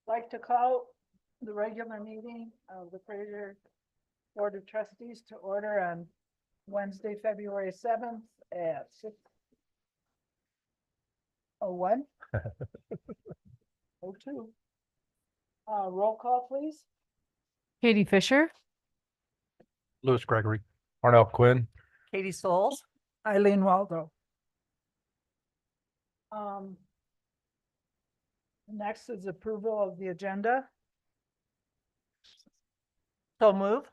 Like to call the regular meeting of the Fraser Board of Trustees to order on Wednesday, February 7th at 6:01. 02. Roll call, please. Katie Fisher, Lewis Gregory, Arnell Quinn, Katie Souls, Eileen Waldo. Next is approval of the agenda. so move.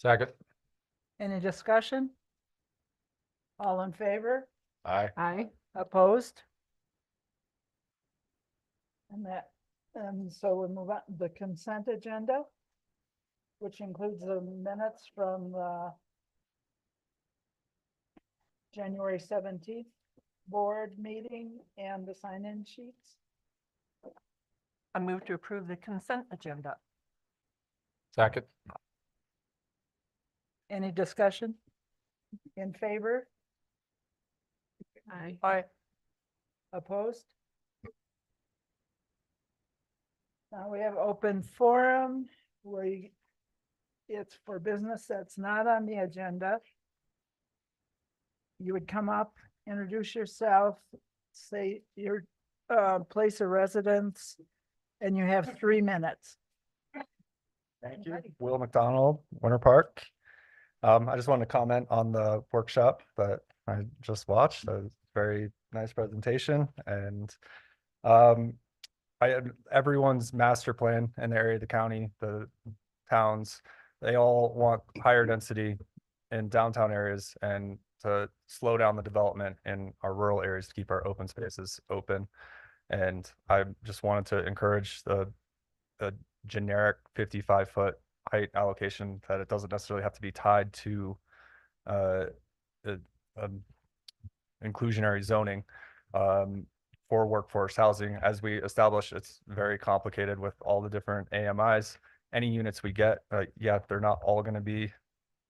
second. Any discussion? All in favor? Aye. Aye. Opposed? And so we move on to the consent agenda, which includes the minutes from the January 17th board meeting and the sign-in sheets. I move to approve the consent agenda. Second. Any discussion? In favor? Aye. Aye. Opposed? Now we have open forum where it's for business that's not on the agenda. You would come up, introduce yourself, say your place of residence, and you have 3 minutes. Thank you. Will McDonald, Winter Park. I just wanted to comment on the workshop that I just watched. A very nice presentation, and everyone's master plan in the area of the county, the towns, they all want higher density in downtown areas and to slow down the development in our rural areas to keep our open spaces open. And I just wanted to encourage the generic 55-foot height allocation, that it doesn't necessarily have to be tied to inclusionary zoning for workforce housing. As we established, it's very complicated with all the different AMIs. Any units we get, yeah, they're not all going to be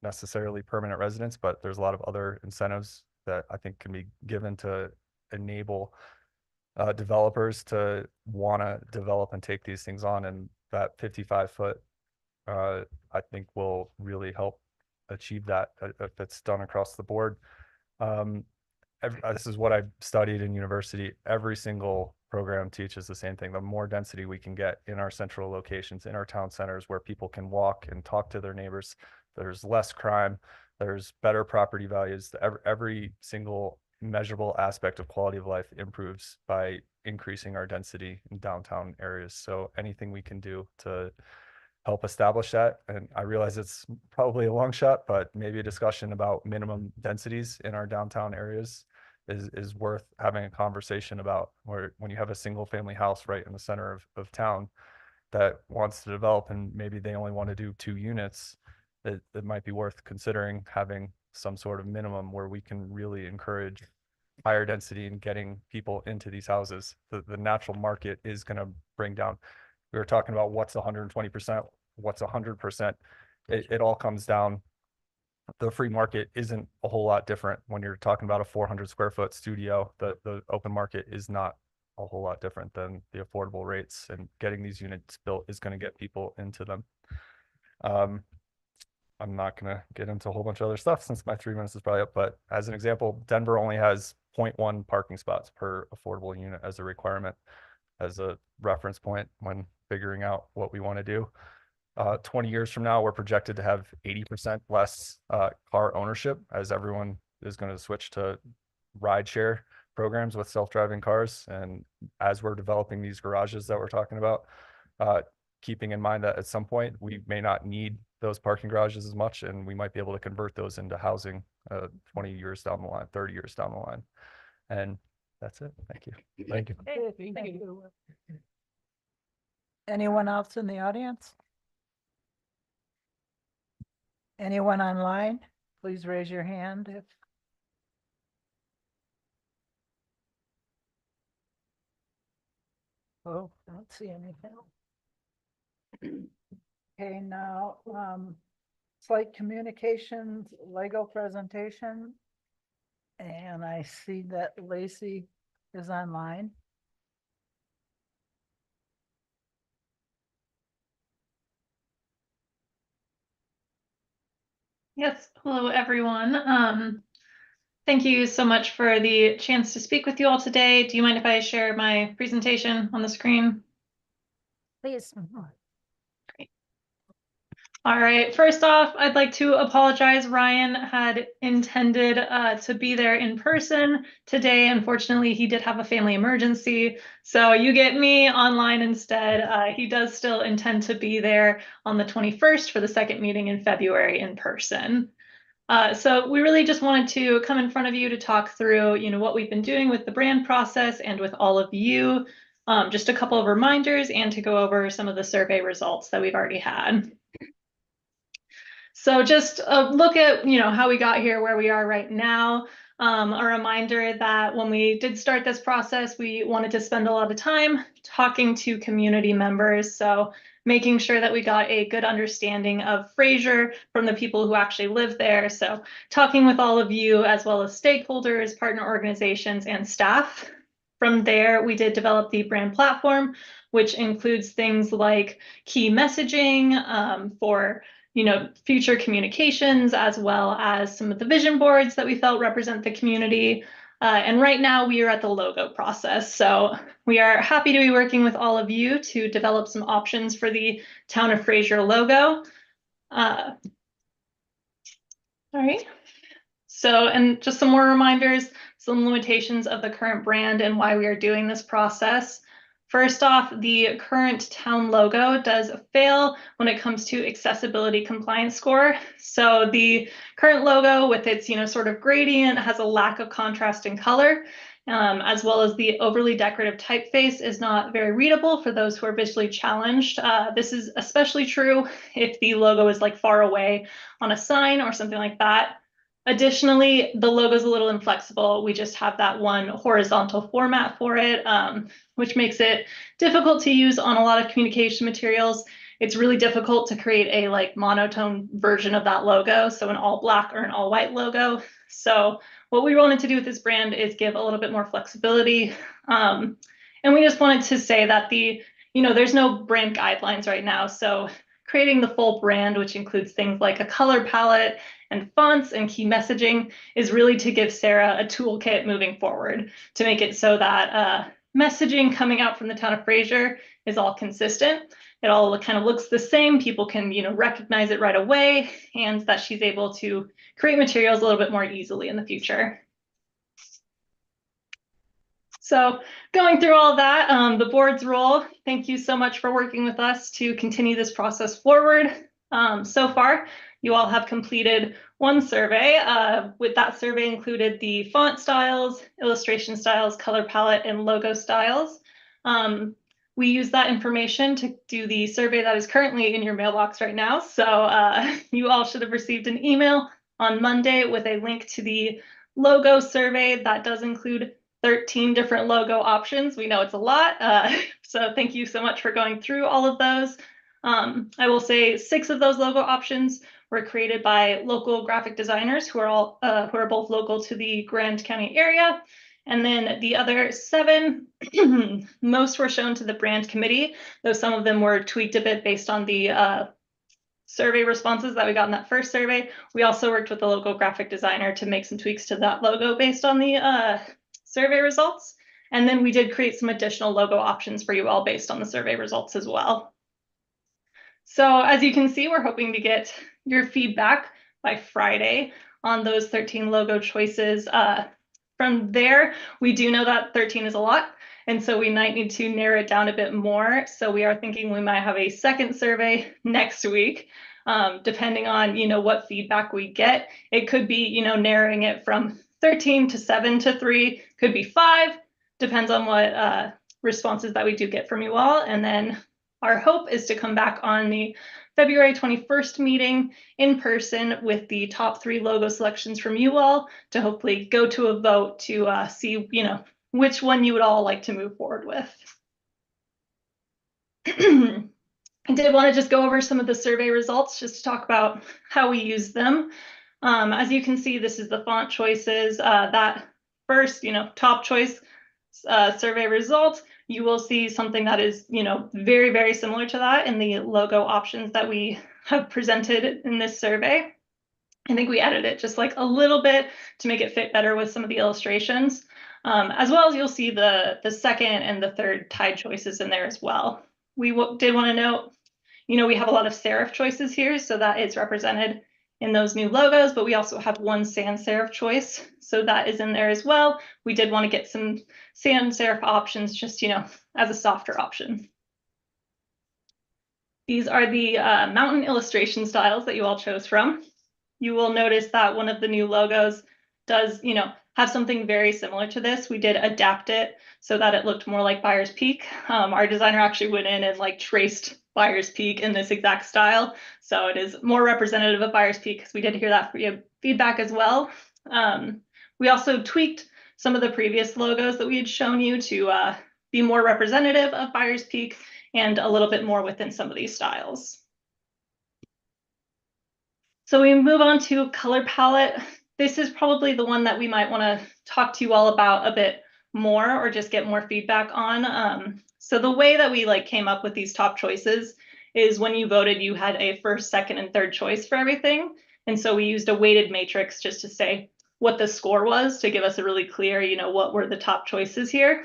necessarily permanent residents, but there's a lot of other incentives that I think can be given to enable developers to want to develop and take these things on. And that 55-foot, I think will really help achieve that if it's done across the board. This is what I've studied in university. Every single program teaches the same thing. The more density we can get in our central locations, in our town centers where people can walk and talk to their neighbors, there's less crime, there's better property values. Every single measurable aspect of quality of life improves by increasing our density in downtown areas. So anything we can do to help establish that. And I realize it's probably a long shot, but maybe a discussion about minimum densities in our downtown areas is worth having a conversation about, where when you have a single family house right in the center of town that wants to develop and maybe they only want to do 2 units, it might be worth considering having some sort of minimum where we can really encourage higher density and getting people into these houses. The natural market is going to bring down. We were talking about what's 120%, what's 100%. It all comes down. The free market isn't a whole lot different when you're talking about a 400 square foot studio. The open market is not a whole lot different than the affordable rates, and getting these units built is going to get people into them. I'm not going to get into a whole bunch of other stuff since my 3 minutes is probably up, but as an example, Denver only has 0.1 parking spots per affordable unit as a requirement, as a reference point when figuring out what we want to do. 20 years from now, we're projected to have 80% less car ownership, as everyone is going to switch to rideshare programs with self-driving cars. And as we're developing these garages that we're talking about, keeping in mind that at some point we may not need those parking garages as much, and we might be able to convert those into housing 20 years down the line, 30 years down the line. And that's it. Thank you. Thank you. Okay, thank you. Anyone else in the audience? Anyone online? Please raise your hand if. Oh, don't see anything. Okay, now, slight communications, Lego presentation. And I see that Lacey is online. Yes, hello everyone. Thank you so much for the chance to speak with you all today. Do you mind if I share my presentation on the screen? Please. All right, first off, I'd like to apologize. Ryan had intended to be there in person today. Unfortunately, he did have a family emergency, so you get me online instead. He does still intend to be there on the 21st for the second meeting in February in person. So we really just wanted to come in front of you to talk through, what we've been doing with the brand process and with all of you. Just a couple of reminders and to go over some of the survey results that we've already had. So just a look at, how we got here, where we are right now. A reminder that when we did start this process, we wanted to spend a lot of time talking to community members. So making sure that we got a good understanding of Fraser from the people who actually live there. So talking with all of you as well as stakeholders, partner organizations, and staff. From there, we did develop the brand platform, which includes things like key messaging for future communications, as well as some of the vision boards that we felt represent the community. And right now we are at the logo process. So we are happy to be working with all of you to develop some options for the Town of Fraser logo. All right. So, and just some more reminders, some limitations of the current brand and why we are doing this process. First off, the current town logo does fail when it comes to accessibility compliance score. So the current logo with its, sort of gradient has a lack of contrast in color, as well as the overly decorative typeface is not very readable for those who are visually challenged. This is especially true if the logo is like far away on a sign or something like that. Additionally, the logo is a little inflexible. We just have that one horizontal format for it, which makes it difficult to use on a lot of communication materials. It's really difficult to create a monotone version of that logo, so an all black or an all white logo. So what we wanted to do with this brand is give a little bit more flexibility. And we just wanted to say that there's no brand guidelines right now. So creating the full brand, which includes things like a color palette and fonts and key messaging, is really to give Sarah a toolkit moving forward to make it so that messaging coming out from the town of Fraser is all consistent. It all kind of looks the same. People can, recognize it right away, and that she's able to create materials a little bit more easily in the future. So going through all that, the board's role, thank you so much for working with us to continue this process forward. So far, you all have completed one survey. With that survey included the font styles, illustration styles, color palette, and logo styles. We use that information to do the survey that is currently in your mailbox right now. So you all should have received an email on Monday with a link to the logo survey that does include 13 different logo options. We know it's a lot. So thank you so much for going through all of those. I will say 6 of those logo options were created by local graphic designers who are both local to the Grand County area. And then the other 7, most were shown to the brand committee, though some of them were tweaked a bit based on the survey responses that we got in that first survey. We also worked with the local graphic designer to make some tweaks to that logo based on the survey results. And then we did create some additional logo options for you all based on the survey results as well. So as you can see, we're hoping to get your feedback by Friday on those 13 logo choices. From there, we do know that 13 is a lot, and so we might need to narrow it down a bit more. So we are thinking we might have a second survey next week, depending on what feedback we get. It could be narrowing it from 13 to 7 to 3, could be 5, depends on what responses that we do get from you all. And then our hope is to come back on the February 21st meeting in person with the top 3 logo selections from you all to hopefully go to a vote to see, which one you would all like to move forward with. I did want to just go over some of the survey results just to talk about how we use them. As you can see, this is the font choices. That first, top choice survey result, you will see something that is, very, very similar to that in the logo options that we have presented in this survey. I think we edited it just like a little bit to make it fit better with some of the illustrations. As well as you'll see the second and the third tide choices in there as well. We did want to note, we have a lot of serif choices here, so that is represented in those new logos, but we also have one sans serif choice, so that is in there as well. We did want to get some sans serif options just, as a softer option. These are the mountain illustration styles that you all chose from. You will notice that one of the new logos does, have something very similar to this. We did adapt it so that it looked more like Byers Peak. Our designer actually went in and like traced Byers Peak in this exact style. So it is more representative of Byers Peak because we did hear that feedback as well. We also tweaked some of the previous logos that we had shown you to be more representative of Byers Peak and a little bit more within some of these styles. So we move on to color palette. This is probably the one that we might want to talk to you all about a bit more or just get more feedback on. So the way that we came up with these top choices is when you voted, you had a first, second, and third choice for everything. And so we used a weighted matrix just to say what the score was to give us a really clear, what were the top choices here.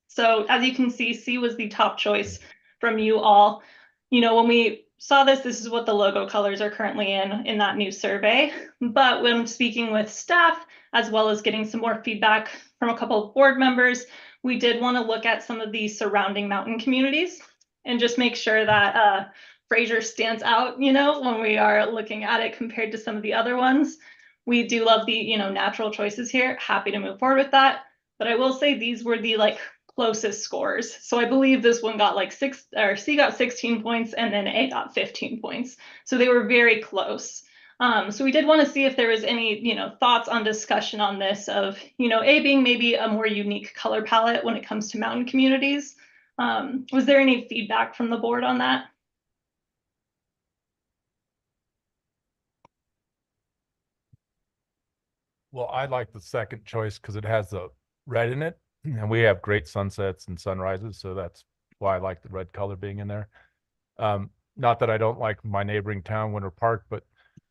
So as you can see, C was the top choice from you all. When we saw this is what the logo colors are currently in that new survey. But when speaking with staff, as well as getting some more feedback from a couple of board members, we did want to look at some of the surrounding mountain communities and just make sure that Fraser stands out, when we are looking at it compared to some of the other ones. We do love the, natural choices here. Happy to move forward with that. But I will say these were the closest scores. So I believe this one got C got 16 points and then A got 15 points. So they were very close. So we did want to see if there was any, thoughts on discussion on this of, A being maybe a more unique color palette when it comes to mountain communities. Was there any feedback from the board on that? Well, I like the second choice because it has the red in it, and we have great sunsets and sunrises, so that's why I like the red color being in there. Not that I don't like my neighboring town, Winter Park, but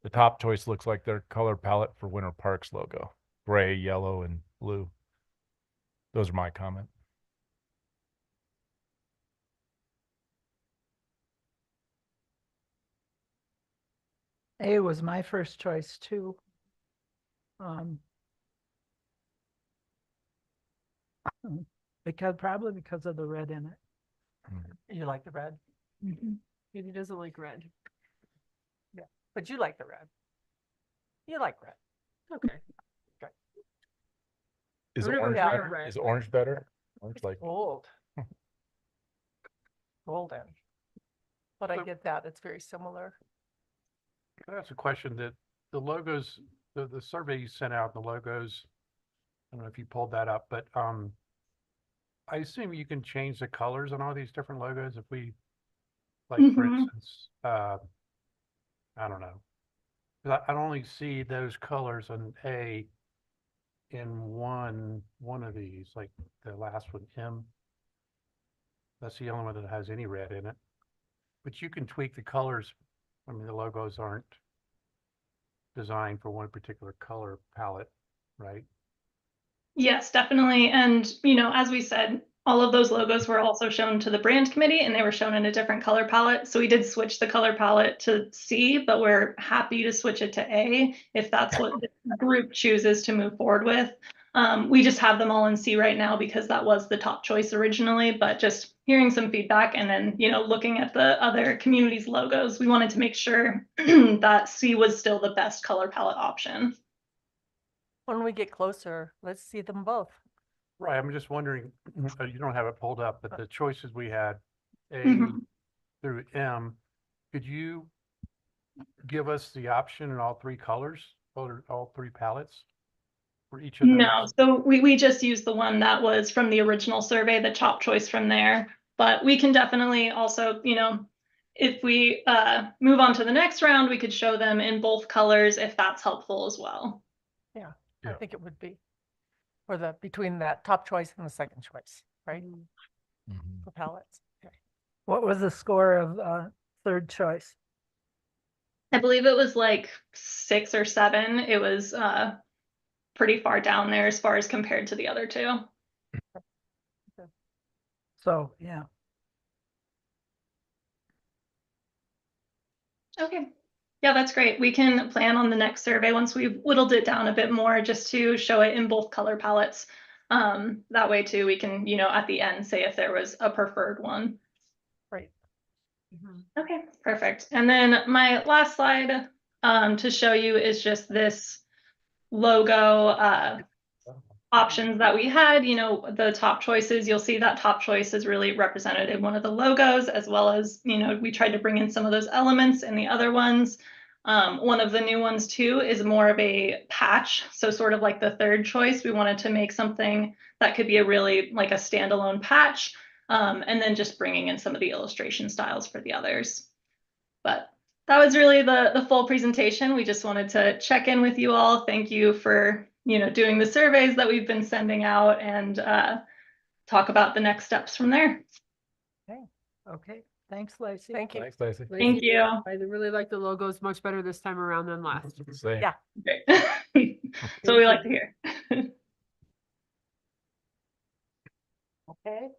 the top choice looks like their color palette for Winter Park's logo, gray, yellow, and blue. Those are my comments. A was my first choice too. Probably because of the red in it. You like the red? He doesn't like red. Yeah, but you like the red. You like red. Okay. Is Really orange got better? red. Is orange better? Orange like Gold. Golden. But I So- get that. It's very similar. That's a question that the logos, the survey you sent out, the logos, I don't know if you pulled that up, but I assume you can change the colors on all these different logos if we, for instance, I don't know. 'Cause I only see those colors on A in one of these, like the last one, M. That's the only one that has any red in it. But you can tweak the colors. I mean, the logos aren't designed for one particular color palette, right? Yes, definitely. And, as we said, all of those logos were also shown to the brand committee and they were shown in a different color palette. So we did switch the color palette to C, but we're happy to switch it to A if that's what the group chooses to move forward with. We just have them all in C right now because that was the top choice originally, but just hearing some feedback and then, looking at the other communities' logos, we wanted to make sure that C was still the best color palette option. When we get closer, let's see them both. Right, I'm just wondering, you don't have it pulled up, but the choices we had, A through M, could you give us the option in all three colors, or all three palettes for each of those? No, so we just used the one that was from the original survey, the top choice from there. But we can definitely also, if we move on to the next round, we could show them in both colors if that's helpful as well. I Yeah. think it would be. For between that top choice and the second choice, right? Mhm. For palettes. Okay. What was the score of third choice? I believe it was like 6 or 7. It was pretty far down there as far as compared to the other two. So, yeah. Okay. Yeah, that's great. We can plan on the next survey once we've whittled it down a bit more just to show it in both color palettes. That way too, we can, at the end say if there was a preferred one. Right. Mhm. Okay, perfect. And then my last slide to show you is just this logo options that we had. The top choices, you'll see that top choice is really represented in one of the logos, as well as, we tried to bring in some of those elements in the other ones. One of the new ones too is more of a patch. So sort of like the third choice, we wanted to make something that could be a really like a standalone patch. And then just bringing in some of the illustration styles for the others. But that was really the full presentation. We just wanted to check in with you all. Thank you for doing the surveys that we've been sending out, and talk about the next steps from there. Okay, thanks, Lacey. Thank you. Thanks, Stacy. Thank you. I really like the logos much better this time around than last. Same. Yeah. Great. So we like to hear. Okay.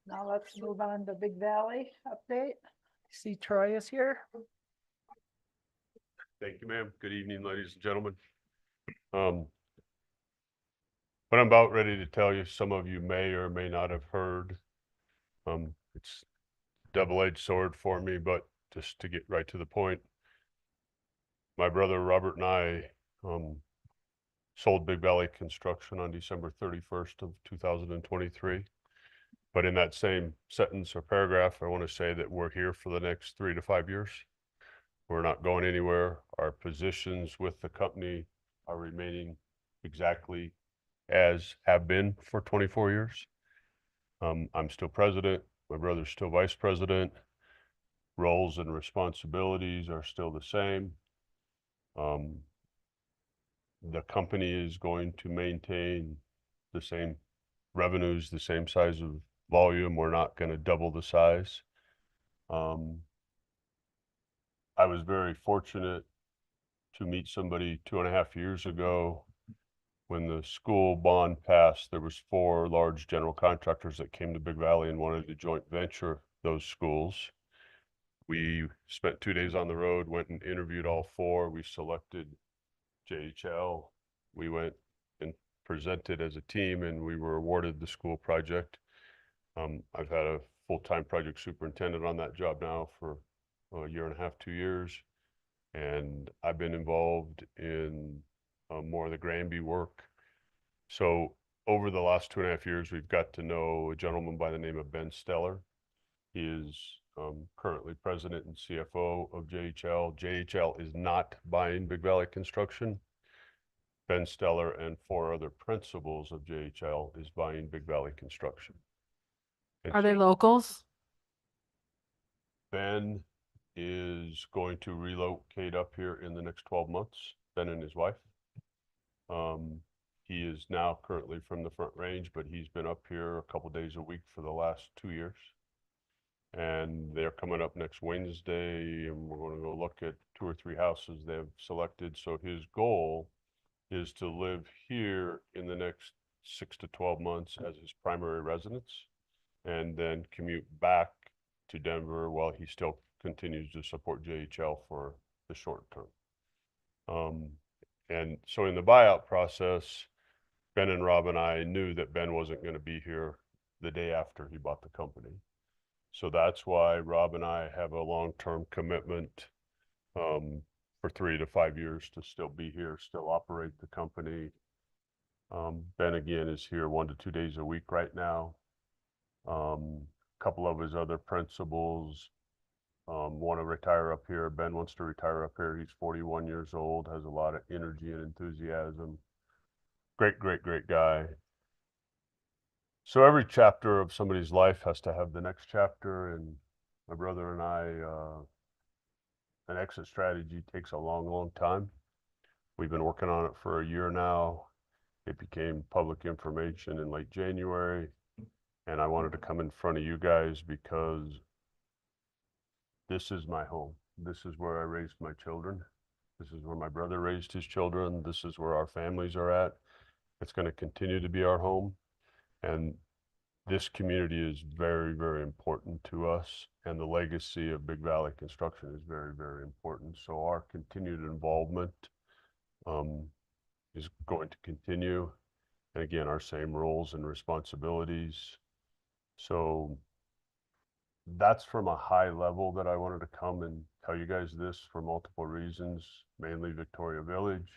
Now let's move on to Big Valley update. See Troy is here. Thank you, ma'am. Good evening, ladies and gentlemen. What I'm about ready to tell you, some of you may or may not have heard. It's a double-edged sword for me, but just to get right to the point, my brother Robert and I sold Big Valley Construction on December 31st of 2023. But in that same sentence or paragraph, I want to say that we're here for the next 3 to 5 years. We're not going anywhere. Our positions with the company are remaining exactly as have been for 24 years. I'm still president. My brother's still vice president. Roles and responsibilities are still the same. The company is going to maintain the same revenues, the same size of volume. We're not going to double the size. I was very fortunate to meet somebody 2.5 years ago when the school bond passed. There was 4 large general contractors that came to Big Valley and wanted to joint venture those schools. We spent 2 days on the road, went and interviewed all 4. We selected JHL. We went and presented as a team, and we were awarded the school project. I've had a full-time project superintendent on that job now for a 1.5 years, 2 years. And I've been involved in more of the Granby work. So over the last 2.5 years, we've got to know a gentleman by the name of Ben Steller. He is currently president and CFO of JHL. JHL is not buying Big Valley Construction. Ben Steller and 4 other principals of JHL is buying Big Valley Construction. And Are they locals? Ben is going to relocate up here in the next 12 months, Ben and his wife. He is now currently from the Front Range, but he's been up here a couple days a week for the last 2 years. And they're coming up next Wednesday, and we're going to go look at 2 or 3 houses they've selected. So his goal is to live here in the next 6 to 12 months as his primary residence, and then commute back to Denver while he still continues to support JHL for the short term. And so in the buyout process, Ben and Rob and I knew that Ben wasn't going to be here the day after he bought the company. So that's why Rob and I have a long-term commitment for 3 to 5 years to still be here, still operate the company. Ben again is here 1 to 2 days a week right now. A couple of his other principals want to retire up here. Ben wants to retire up here. He's 41 years old, has a lot of energy and enthusiasm. Great, great, great guy. So every chapter of somebody's life has to have the next chapter, and my brother and I, an exit strategy takes a long, long time. We've been working on it for 1 year now. It became public information in late January, and I wanted to come in front of you guys because this is my home. This is where I raised my children. This is where my brother raised his children. This is where our families are at. It's going to continue to be our home. And this community is very, very important to us. And the legacy of Big Valley Construction is very, very important. So our continued involvement is going to continue. And again, our same roles and responsibilities. So that's from a high level that I wanted to come and tell you guys this for multiple reasons, mainly Victoria Village.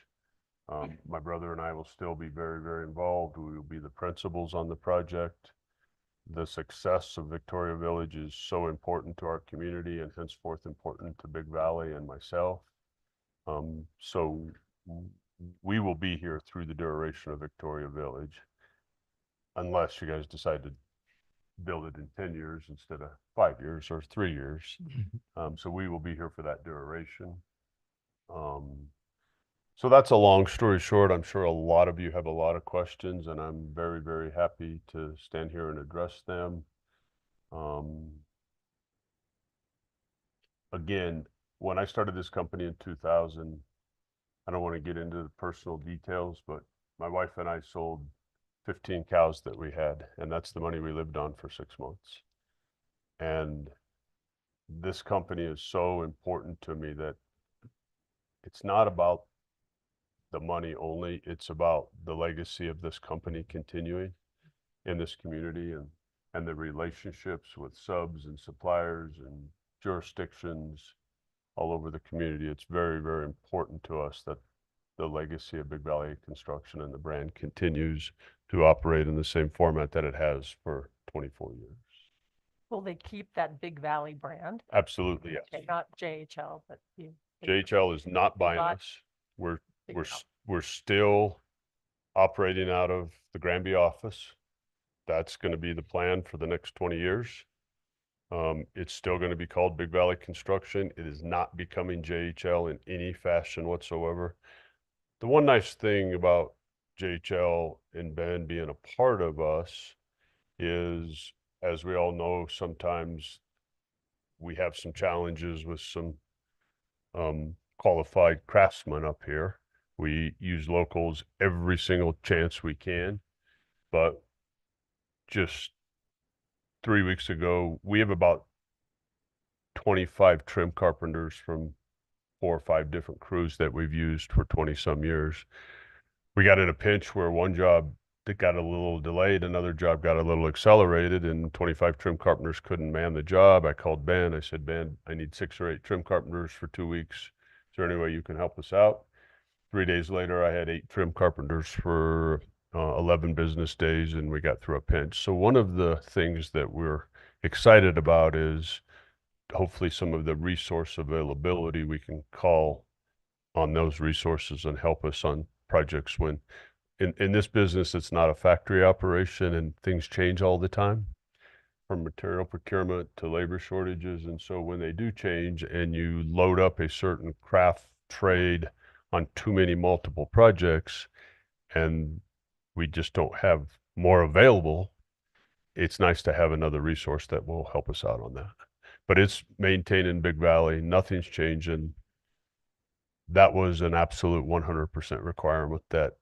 My brother and I will still be very, very involved. We will be the principals on the project. The success of Victoria Village is so important to our community and henceforth important to Big Valley and myself. So we will be here through the duration of Victoria Village, unless you guys decide to build it in 10 years instead of 5 years or 3 years. So we will be here for that duration. So that's a long story short. I'm sure a lot of you have a lot of questions, and I'm very, very happy to stand here and address them. Again, when I started this company in 2000, I don't want to get into the personal details, but my wife and I sold 15 cows that we had, and that's the money we lived on for 6 months. And this company is so important to me that it's not about the money only, it's about the legacy of this company continuing in this community and the relationships with subs and suppliers and jurisdictions all over the community. It's very, very important to us that the legacy of Big Valley Construction and the brand continues to operate in the same format that it has for 24 years. Will they keep that Big Valley brand? Absolutely, yes. Okay, not JHL, but you. JHL is not buying not us. We're figuring out. we're still operating out of the Granby office. That's going to be the plan for the next 20 years. It's still going to be called Big Valley Construction. It is not becoming JHL in any fashion whatsoever. The one nice thing about JHL and Ben being a part of us is, as we all know, sometimes we have some challenges with some qualified craftsmen up here. We use locals every single chance we can, but just 3 weeks ago, we have about 25 trim carpenters from 4 or 5 different crews that we've used for 20 some years. We got in a pinch where one job that got a little delayed, another job got a little accelerated, and 25 trim carpenters couldn't man the job. I called Ben. I said, Ben, I need 6 or 8 trim carpenters for 2 weeks. Is there any way you can help us out? 3 days later, I had 8 trim carpenters for 11 business days, and we got through a pinch. So one of the things that we're excited about is hopefully some of the resource availability. We can call on those resources and help us on projects when in this business, it's not a factory operation and things change all the time, from material procurement to labor shortages. And so when they do change and you load up a certain craft trade on too many multiple projects and we just don't have more available, it's nice to have another resource that will help us out on that. But it's maintaining Big Valley. Nothing's changing. That was an absolute 100% requirement that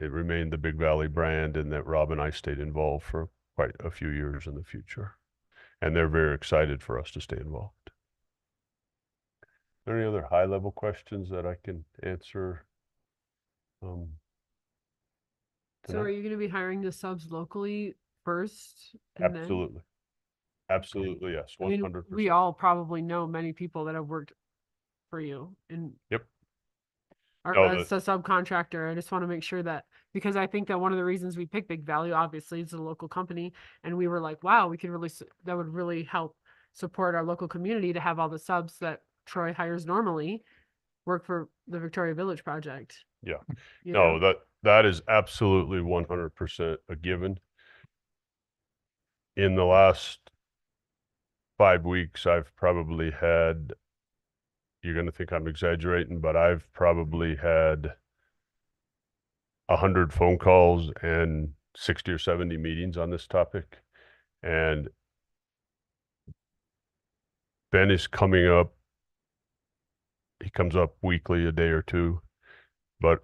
it remained the Big Valley brand and that Rob and I stayed involved for quite a few years in the future. And they're very excited for us to stay involved. Are there any other high level questions that I can answer? So tonight? are you going to be hiring the subs locally first? And Absolutely. Absolutely, yes. then, I mean, 100%. we all probably know many people that have worked for you and Yep. are No, as a subcontractor. I just want to make sure that, because I think that one of the reasons we picked Big Value, obviously, is a local company. And we were like, wow, we could really, that would really help support our local community to have all the subs that Troy hires normally work for the Victoria Village project. Yeah. You No, know? that is absolutely 100% a given. In the last 5 weeks, I've probably had, you're going to think I'm exaggerating, but I've probably had 100 phone calls and 60 or 70 meetings on this topic. And Ben is coming up he comes up weekly, a day or two. But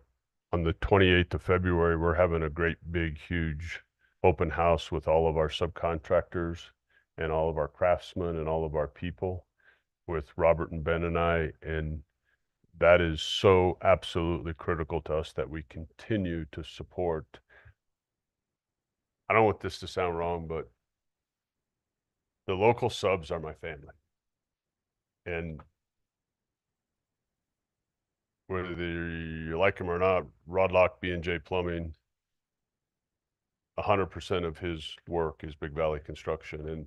on the 28th of February, we're having a great, big, huge open house with all of our subcontractors and all of our craftsmen and all of our people with Robert and Ben and I. And that is so absolutely critical to us that we continue to support. I don't want this to sound wrong, but the local subs are my family. And whether you like him or not, Rodlock B&J Plumbing, 100% of his work is Big Valley Construction. And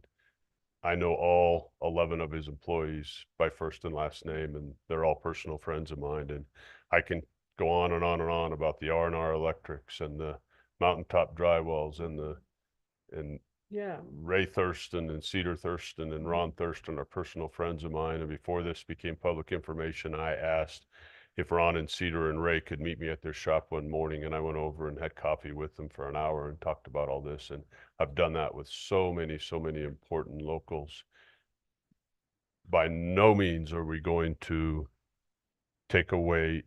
I know all 11 of his employees by first and last name, and they're all personal friends of mine. And I can go on and on and on about the R&R Electrics and the Mountaintop Drywalls and Yeah. Ray Thurston and Cedar Thurston and Ron Thurston are personal friends of mine. And before this became public information, I asked if Ron and Cedar and Ray could meet me at their shop one morning. And I went over and had coffee with them for an hour and talked about all this. And I've done that with so many important locals. By no means are we going to take away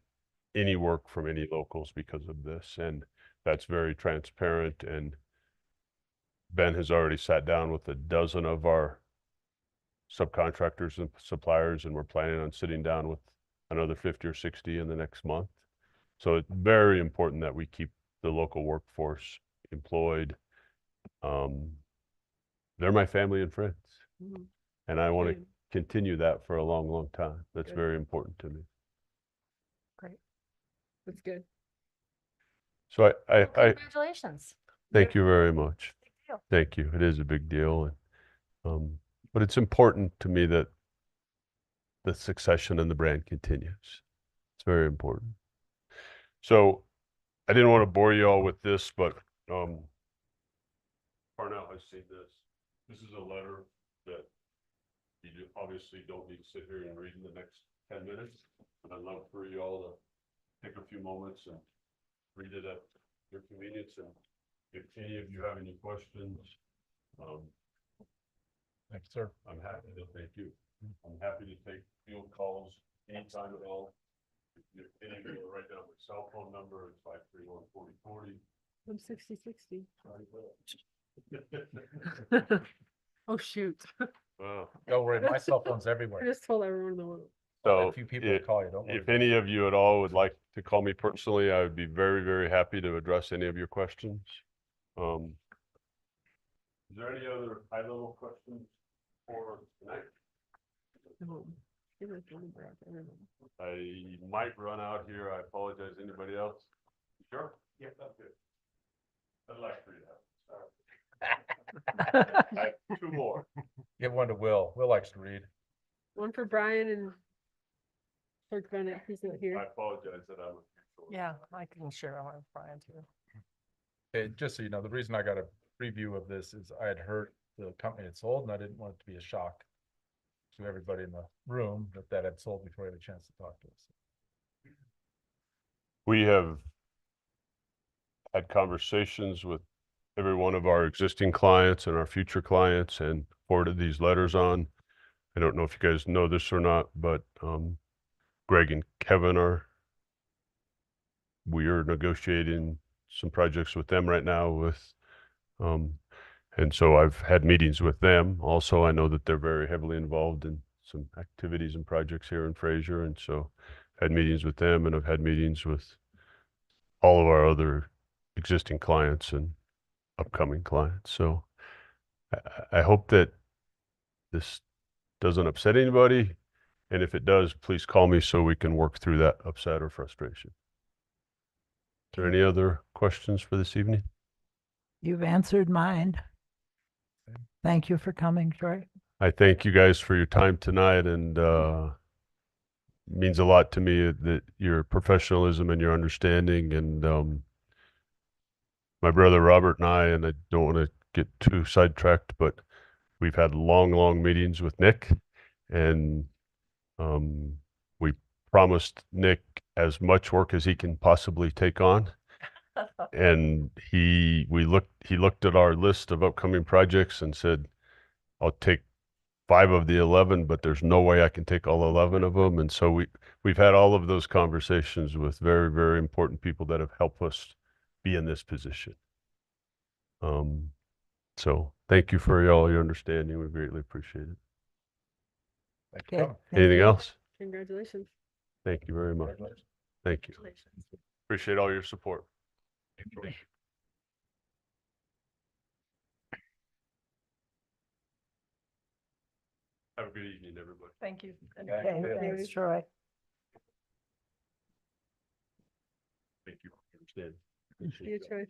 any work from any locals because of this. And that's very transparent. And Ben has already sat down with a dozen of our subcontractors and suppliers, and we're planning on sitting down with another 50 or 60 in the next month. So it's very important that we keep the local workforce employed. They're my family and friends, Mhm. and I want to Good. continue that for a long, long time. That's Good. very important to me. That's good. So I Congratulations. thank you very much. Big deal. Thank you. It is a big deal. And, but it's important to me that the succession and the brand continues. It's very important. So I didn't want to bore you all with this, but Parnell has seen this. This is a letter that you obviously don't need to sit here and read in the next 10 minutes. But I'd love for you all to take a few moments and read it at your convenience. And if any of you have any questions, Thanks, sir. I'm happy to thank you. I'm happy to take field calls anytime at all. If any of you will write down my cell phone number, it's 531-4040. I'm 60/60. Oh, shoot. Wow. Don't worry, my cell phone's I everywhere. just told everyone in the world. So A few people call you, don't worry. if any of you at all would like to call me personally, I would be very, very happy to address any of your questions. Is there any other high level questions for tonight? Give my phone number out to everyone. I might run out here. I apologize. Anybody else? Sure. Yeah, that's good. I'd like for you to have. I have two more. Give one to Will. Will likes to read. One for Brian and Clerk Bennett, he's not I here. apologize that I'm. Yeah, I can share one with Brian too. Okay, just so you know, the reason I got a preview of this is I had heard the company had sold and I didn't want it to be a shock to everybody in the room that had sold before I had a chance to talk to us. We have had conversations with every one of our existing clients and our future clients and forwarded these letters on. I don't know if you guys know this or not, but Greg and Kevin we are negotiating some projects with them right now with, and so I've had meetings with them. Also, I know that they're very heavily involved in some activities and projects here in Fraser. And so I've had meetings with them, and I've had meetings with all of our other existing clients and upcoming clients. So I hope that this doesn't upset anybody. And if it does, please call me so we can work through that upset or frustration. Is there any other questions for this evening? You've answered mine. Thank you for coming, Troy. I thank you guys for your time tonight, and means a lot to me that your professionalism and your understanding. And my brother Robert and I don't want to get too sidetracked, but we've had long meetings with Nick, and we promised Nick as much work as he can possibly take on. And he looked at our list of upcoming projects and said, I'll take 5 of the 11, but there's no way I can take all 11 of them. And so we've had all of those conversations with very, very important people that have helped us be in this position. So thank you for all your understanding. We greatly appreciate it. Thank you. Okay. Tom. thank Anything you. else? Congratulations. Thank you very much. Thank you. Appreciate all your support. Have a good evening, everybody. Thank you. Okay, thanks, Troy. Thank you for understanding. See you, Troy.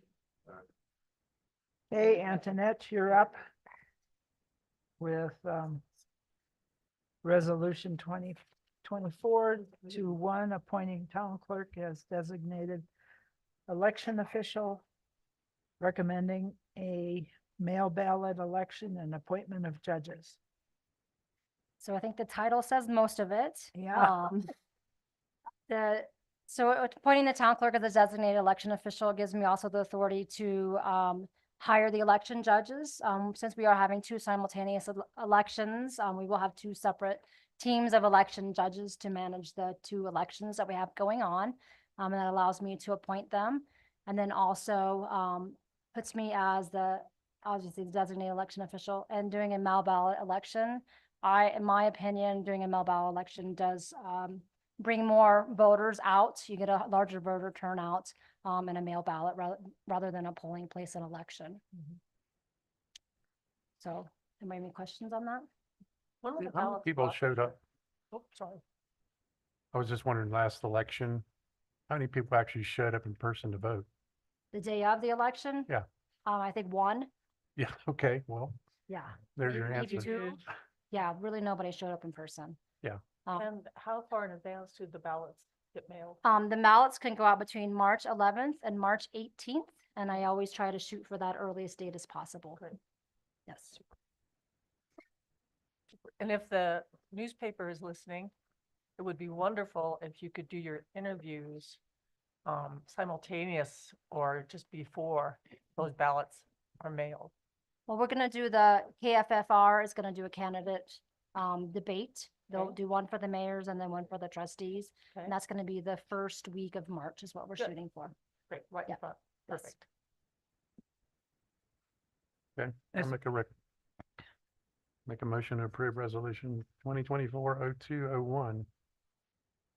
Hey, Antoinette, you're up with resolution 2024-1, appointing town clerk as designated election official, recommending a mail ballot election and appointment of judges. So I think the title says most of it. Yeah. So appointing the town clerk as the designated election official gives me also the authority to hire the election judges. Since we are having two simultaneous elections, we will have two separate teams of election judges to manage the two elections that we have going on. And that allows me to appoint them. And then also puts me as obviously the designated election official, and doing a mail ballot election. In my opinion, doing a mail ballot election does bring more voters out. You get a larger voter turnout in a mail ballot rather than a polling place and election. So, anybody have any questions on that? When will the How many ballots people go out? showed up? Oh, sorry. I was just wondering, last election, how many people actually showed up in person to vote? The day of the election? Yeah. I think one. Yeah, okay, well, Yeah. there's your Maybe answer. two. Yeah, really nobody showed up in person. Yeah. And how far in advance do the ballots get mailed? The ballots can go out between March 11th and March 18th, and I always try to shoot for that earliest date as possible. Great. Yes. And if the newspaper is listening, it would be wonderful if you could do your interviews simultaneous or just before those ballots are mailed. Well, we're gonna do the KFFR is gonna do a candidate debate. They'll Okay. do one for the mayors and then one for the trustees. Okay. And that's gonna be the first week of March is what we're Good. shooting for. Great, right in Yeah. front. Yes. Perfect. Okay, I'll make a motion to approve resolution 2024-0201,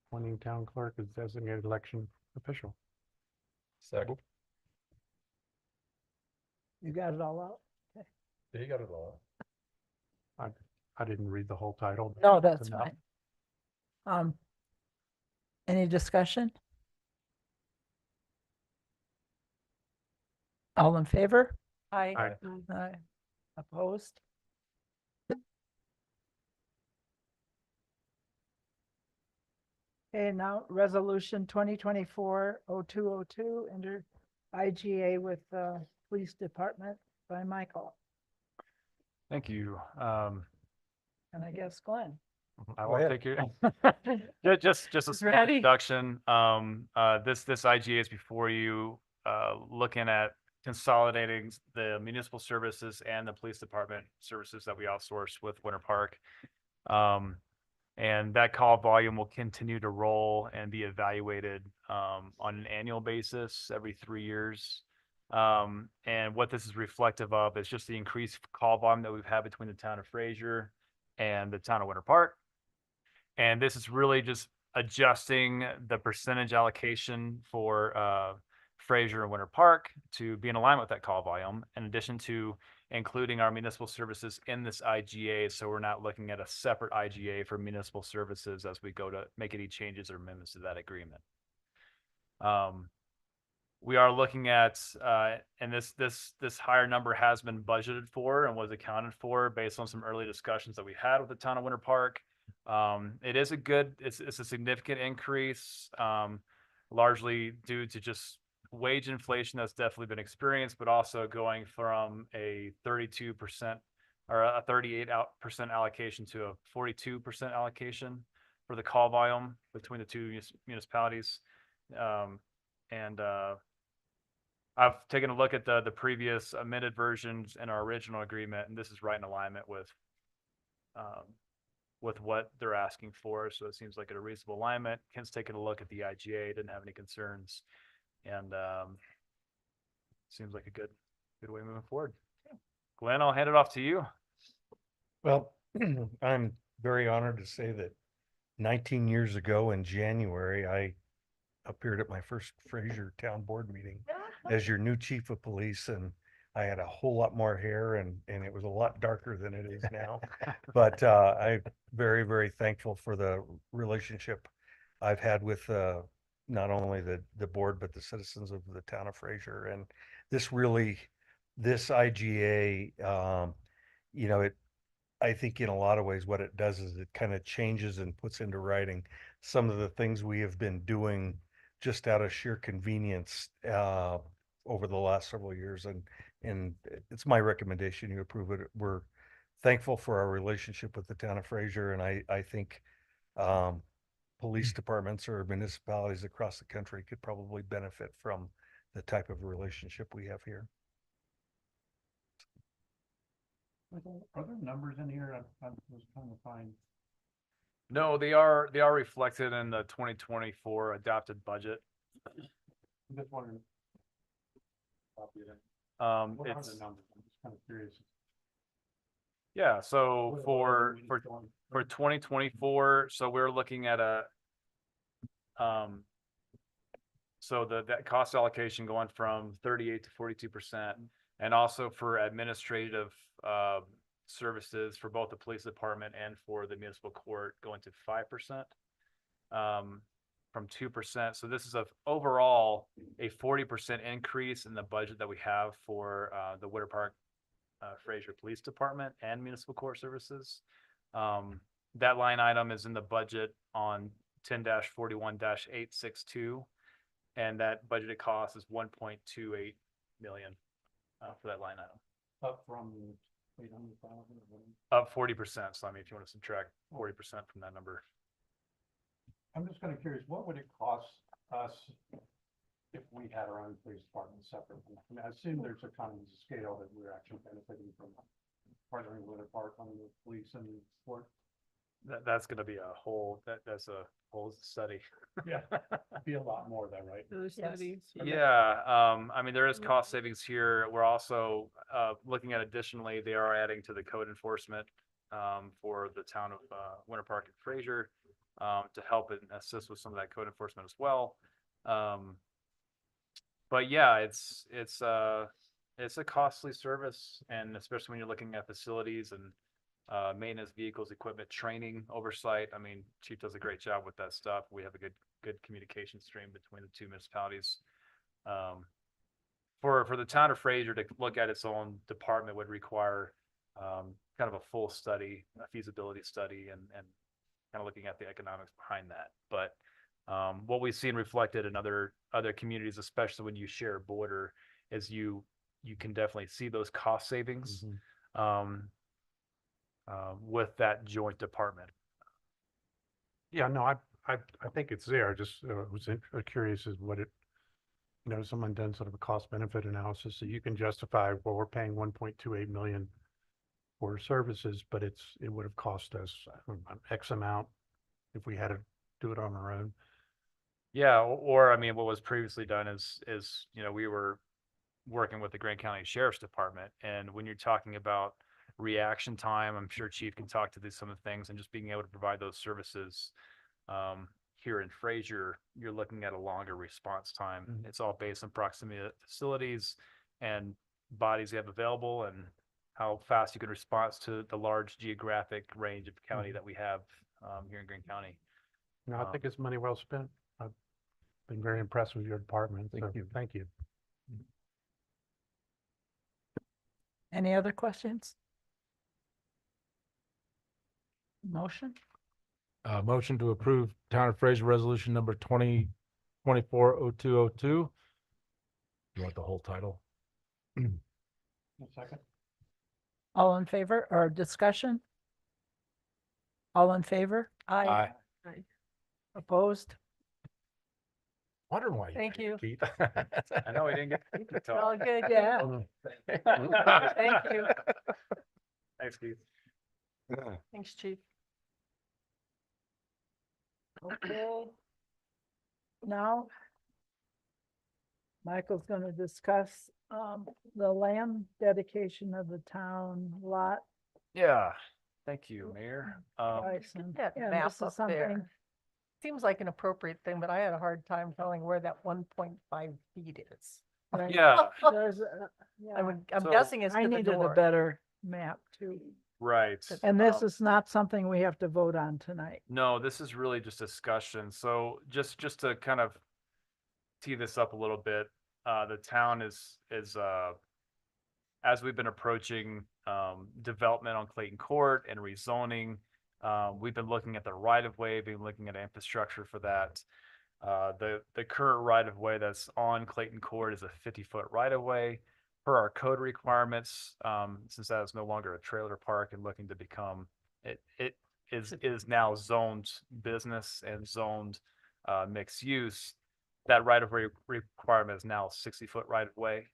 appointing town clerk as designated election official. Second. You got it all out? Yeah, you got it all. I didn't read the whole title. No, that's enough. fine. Any discussion? All in favor? Aye. Aye. Opposed? Okay, now resolution 2024-0202, enter IGA with the police department by Michael, Thank you. and I guess Glenn. I Go will ahead. take your, just a He's small ready. introduction. This IGA is before you, looking at consolidating the municipal services and the police department services that we outsource with Winter Park. And that call volume will continue to roll and be evaluated on an annual basis every 3 years. And what this is reflective of is just the increased call volume that we've had between the town of Fraser and the town of Winter Park. And this is really just adjusting the percentage allocation for Fraser and Winter Park to be in alignment with that call volume, in addition to including our municipal services in this IGA. So we're not looking at a separate IGA for municipal services as we go to make any changes or amendments to that agreement. We are looking at, and this higher number has been budgeted for and was accounted for based on some early discussions that we had with the town of Winter Park. It is it's a significant increase, largely due to just wage inflation that's definitely been experienced, but also going from a 32% or a 38% allocation to a 42% allocation for the call volume between the two municipalities. I've taken a look at the previous amended versions in our original agreement, and this is right in alignment with with what they're asking for. So it seems like a reasonable alignment. Ken's taken a look at the IGA, didn't have any concerns. And seems like a good way moving forward. Glenn, I'll hand it off to you. Well, I'm very honored to say that 19 years ago in January, I appeared at my first Fraser Town Board meeting as your new chief of police, and I had a whole lot more hair and it was a lot darker than it is now. But I'm very, very thankful for the relationship I've had with not only the board, but the citizens of the town of Fraser. And this IGA, you know, I think in a lot of ways what it does is it kind of changes and puts into writing some of the things we have been doing just out of sheer convenience over the last several years. And it's my recommendation you approve it. We're thankful for our relationship with the town of Fraser, and I think police departments or municipalities across the country could probably benefit from the type of relationship we have here. Are there numbers in here? I was trying to find. No, they are reflected in the 2024 adopted budget. I'm just wondering. It's What are the numbers? I'm just kind of curious. yeah. So What are for we going- 2024, so we're looking at so that cost allocation going from 38 to 42%, and also for administrative services for both the police department and for the municipal court going to 5%, from 2%. So this is overall a 40% increase in the budget that we have for the Winter Park Fraser Police Department and municipal court services. That line item is in the budget on 10-41-862, and that budgeted cost is 1.28 million for that line item. Up from 800,000. Up 40%. So I mean, if you want to subtract 40% from that number. I'm just kind of curious, what would it cost us if we had our own police department separately? I mean, I assume there's economies of scale that we're actually benefiting from partnering with a part on the police and the sport. That's going to be that's a whole study. Yeah, be a lot more though, right? Those Yes. studies. Yeah, I mean, there is cost savings here. We're also looking at additionally, they are adding to the code enforcement for the town of Winter Park and Fraser to help and assist with some of that code enforcement as well. But yeah, it's a costly service, and especially when you're looking at facilities and maintenance, vehicles, equipment, training, oversight. I mean, Chief does a great job with that stuff. We have a good communication stream between the two municipalities. For the town of Fraser to look at its own department would require kind of a full study, a feasibility study, and kind of looking at the economics behind that. But what we've seen reflected in other communities, especially when you share a border, is you can definitely see those cost savings. With that joint department. Yeah, no, I think it's there. I just was curious as what it, someone done sort of a cost benefit analysis that you can justify, well, we're paying 1.28 million for services, but it would have cost us X amount if we had to do it on our own. Yeah, or I mean, what was previously done is we were working with the Grant County Sheriff's Department, and when you're talking about reaction time, I'm sure Chief can talk to some of the things, and just being able to provide those services here in Fraser, you're looking at a longer response time. It's all based on proximity to facilities and bodies you have available, and how fast you can respond to the large geographic range of county that we have here in Grant County. No, I think it's money well spent. I've been very impressed with your department. Thank you. Thank you. Any other questions? Motion? Motion to approve Town of Fraser Resolution number 2024-0202. You want the whole title? A second. All in favor or discussion? All in favor? Aye. Opposed? Wondering why. Thank you. Keith. I know we didn't get to All talk. good. Yeah. Thank you. Thanks, Keith. Thanks, Chief. Okay. Now, Michael's gonna discuss, the land dedication of the town lot. Yeah, thank you, Mayor. Bryson. That Yeah, map this is up something, there. Seems like an appropriate thing, but I had a hard time telling where that 1.5 feet is. right, Yeah, there's, a- yeah, I'm So, guessing it's I to the needed a north. better map too. right. And this Um, is not something we have to vote on tonight. No, this is really just discussion. So just to kind of tee this up a little bit, the town is as we've been approaching development on Clayton Court and rezoning, we've been looking at the right of way, been looking at infrastructure for that. The current right of way that's on Clayton Court is a 50-foot right of way. Per our code requirements, since that is no longer a trailer park and looking to become, it is now zoned business and zoned mixed use. That right of way requirement is now 60-foot right of way.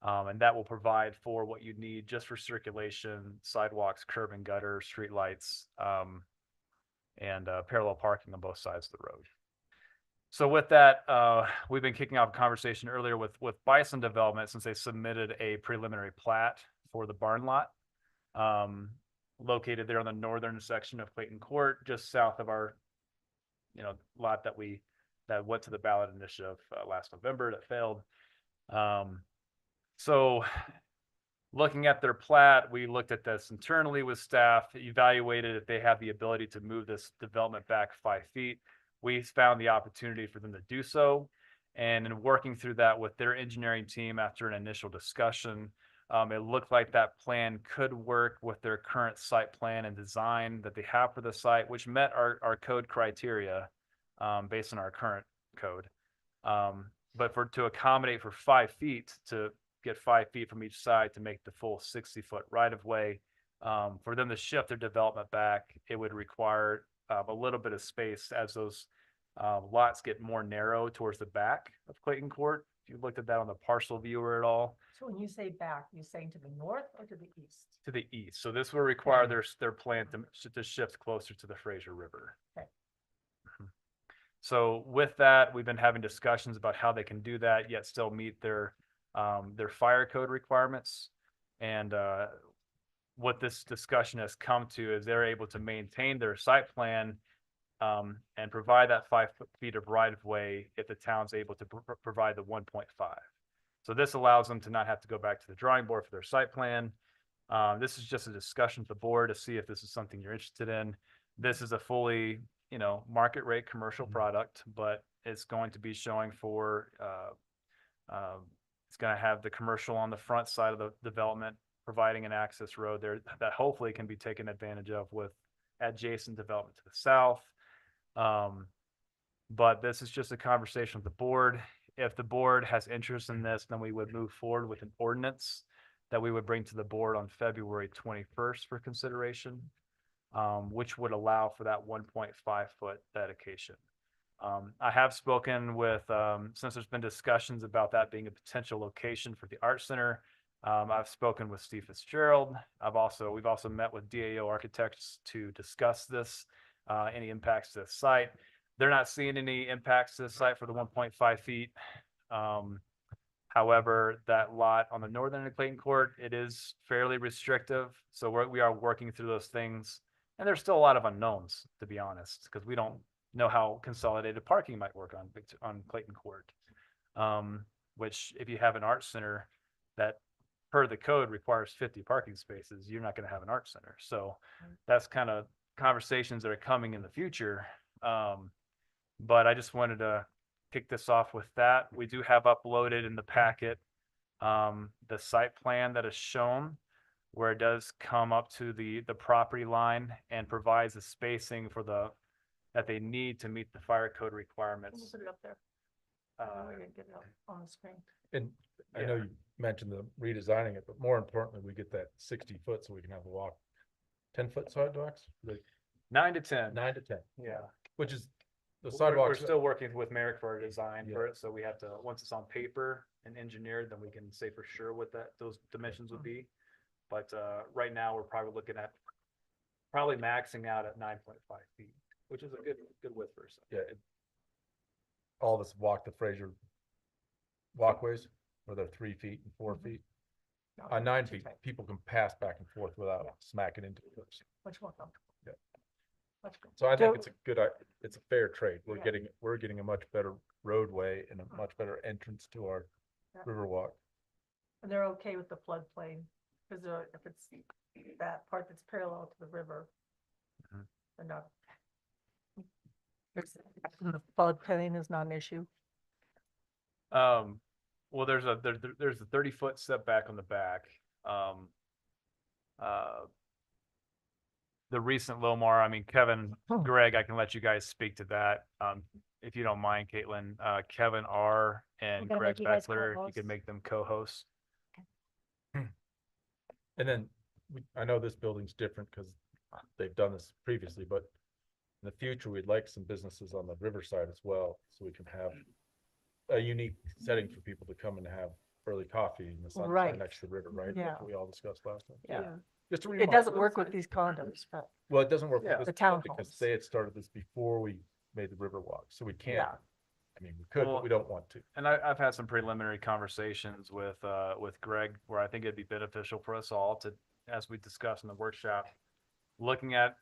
And that will provide for what you need just for circulation, sidewalks, curb and gutter, streetlights, and parallel parking on both sides of the road. So with that, we've been kicking off a conversation earlier with Bison Development since they submitted a preliminary plat for the barn lot, located there on the northern section of Clayton Court, just south of our, lot that went to the ballot initiative last November that failed. So looking at their plat, we looked at this internally with staff, evaluated if they have the ability to move this development back 5 feet. We found the opportunity for them to do so. And in working through that with their engineering team after an initial discussion, it looked like that plan could work with their current site plan and design that they have for the site, which met our code criteria based on our current code. But to accommodate for 5 feet, to get 5 feet from each side to make the full 60-foot right of way, for them to shift their development back, it would require a little bit of space as those lots get more narrow towards the back of Clayton Court. If you looked at that on the parcel viewer at all, So when you say back, you're saying to the north or to the east? to the east. So this will require their plan to shift closer to the Fraser River. Okay. So with that, we've been having discussions about how they can do that, yet still meet their fire code requirements. And what this discussion has come to is they're able to maintain their site plan and provide that 5 feet of right of way if the town's able to provide the 1.5. So this allows them to not have to go back to the drawing board for their site plan. This is just a discussion with the board to see if this is something you're interested in. This is a fully, market rate commercial product, but it's going to be showing for, it's going to have the commercial on the front side of the development, providing an access road there that hopefully can be taken advantage of with adjacent development to the south. But this is just a conversation with the board. If the board has interest in this, then we would move forward with an ordinance that we would bring to the board on February 21st for consideration, which would allow for that 1.5 foot dedication. I have spoken with, since there's been discussions about that being a potential location for the Art Center, I've spoken with Steve Fitzgerald. We've also met with DAO Architects to discuss this, any impacts to the site. They're not seeing any impacts to the site for the 1.5 feet. However, that lot on the northern end of Clayton Court, it is fairly restrictive. So we are working through those things. And there's still a lot of unknowns, to be honest, because we don't know how consolidated parking might work on Clayton Court. Which if you have an art center that per the code requires 50 parking spaces, you're not going to have an art center. So that's kind of conversations that are coming in the future. But I just wanted to kick this off with that. We do have uploaded in the packet the site plan that is shown where it does come up to the property line and provides the spacing for that they need to meet the fire code We'll requirements. put it up there. We're gonna get it up on the screen. And I know you mentioned the redesigning it, but more importantly, we get that 60 foot so we can have a walk, 10-foot sidewalks, like 9 to 10. 9 to 10, Yeah. which is the We're sidewalks. still working with Merrick for our design Yeah. for it, so we have to, once it's on paper and engineered, then we can say for sure what those dimensions would be. But right now, we're probably looking at maxing out at 9.5 feet which is a good width for a sign. Yeah. All of us walk the Fraser walkways where they're 3 feet and 4 feet. No, On 9 too feet, tight. people can pass back and forth without Yeah. smacking into it. Much more comfortable. Yeah. Much good. So I Joe- think it's a good, it's a fair trade. We're Yeah. getting a much better roadway and a much better entrance to our Yeah. Riverwalk. And they're okay with the floodplain, because if it's that part that's parallel to the river, Mhm. they're not. The floodplain is not an issue. Well, there's a 30-foot setback on the back. Uh, the recent Lomar, I mean, Kevin, Greg, I can let you guys speak to that. If you don't mind, Caitlin, Kevin R. and gonna Greg make you guys Beckler, if you co-hosts. could make them co-hosts. And then I know this building's different because they've done this previously, but in the future, we'd like some businesses on the riverside as well, so we can have a unique setting for people to come and have early coffee in the sunshine Right. next to the river, right? Yeah. Like we all discussed last time. Yeah. Just to It remind. doesn't work with these condos, but Well, it doesn't work Yeah. with The this one because townhomes. they had started this before we made the Riverwalk, so we can't. yeah. I mean, we could, Well, but we don't want to. And I've had some preliminary conversations with Greg where I think it'd be beneficial for us all to, as we discussed in the workshop, looking at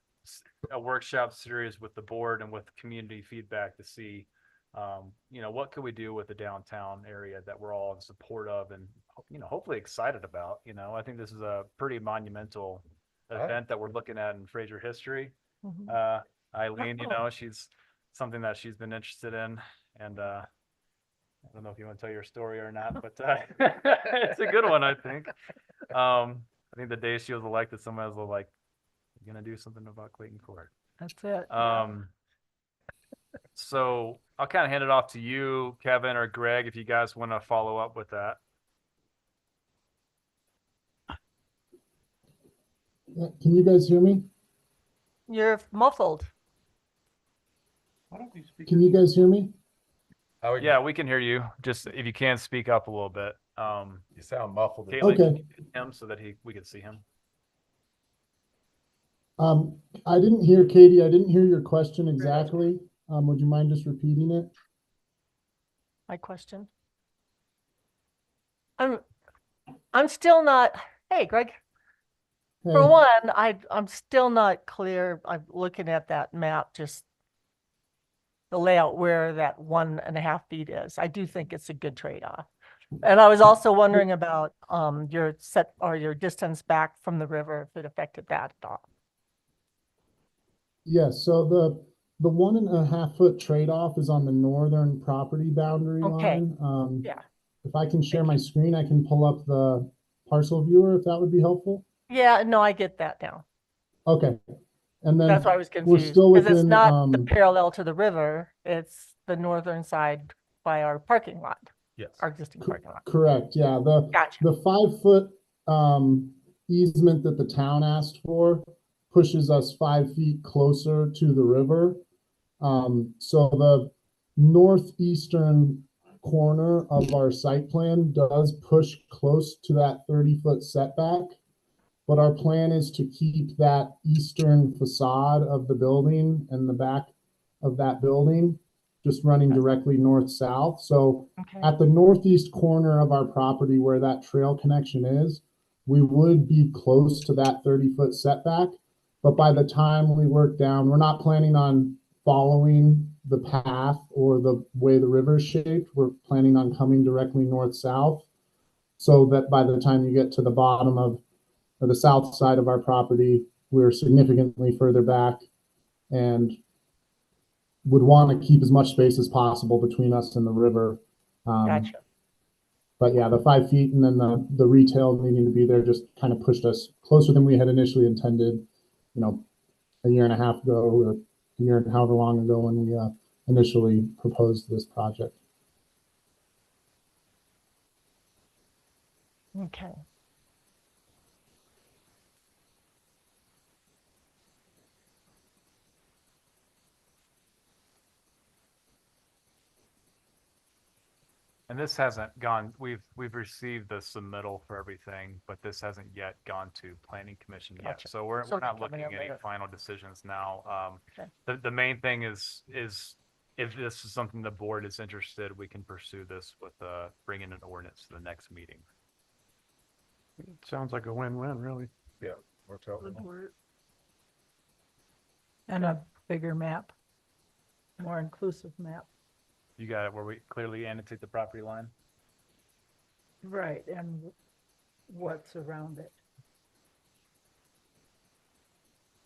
a workshop series with the board and with community feedback to see, what could we do with the downtown area that we're all in support of and, hopefully excited about. I think this is a pretty monumental event that we're looking at in Fraser history. Mhm. Eileen, she's something that she's been interested in. And I don't know if you want to tell your story or not, but it's a good one, I think. I think the day she was elected, someone was like, "You're gonna do something about Clayton Court." That's it. So I'll kind of hand it off to you, Kevin or Greg, if you guys want to follow up with that. Can you guys hear me? You're muffled. Why don't we speak? Can you guys hear me? Yeah, we can hear you. Just if you can speak up a little bit. You sound muffled. Caitlin, Okay. can you mute him so that we can see him. I didn't hear Katie. I didn't hear your question exactly. Would you mind just repeating it? My question. I'm still not, hey, Greg. For Hey. one, I'm still not clear. I'm looking at that map, just the layout where that 1.5 feet is. I do think it's a good trade-off. And I was also wondering about your set or your distance back from the river, if it affected that at all. Yes, so the 1.5 foot trade-off is on the northern property boundary Okay. line. Yeah. If I can share my screen, I can pull up the parcel viewer if that would be helpful. Yeah, no, I get that now. Okay. And then That's why I was we're confused. still Because it's within, not the parallel to the river, it's the northern side by our parking lot, Yes. our existing parking lot. correct, yeah. Gotcha. The 5 foot easement that the town asked for pushes us 5 feet closer to the river. So the northeastern corner of our site plan does push close to that 30-foot setback. But our plan is to keep that eastern facade of the building and the back of that building just running directly north-south. So Okay. at the northeast corner of our property where that trail connection is, we would be close to that 30-foot setback. But by the time we work down, we're not planning on following the path or the way the river is shaped. We're planning on coming directly north-south so that by the time you get to the bottom of or the south side of our property, we're significantly further back and would want to keep as much space as possible between us and the river. Gotcha. But yeah, the 5 feet and then the retail needing to be there just kind of pushed us closer than we had initially intended, a year and a half ago or a year and however long ago when we initially proposed this project. Okay. And this hasn't gone, we've received the submittal for everything, but this hasn't yet gone to planning commission yet. Gotcha. So we're So not they're coming looking in at any later. final decisions now. Okay. The main thing is if this is something the board is interested, we can pursue this with bringing an ordinance to the next meeting. Sounds like a win-win, really. Yeah. Works out well. And a bigger map, more inclusive map. You got it, where we clearly annotate the property line? Right, and what's around it.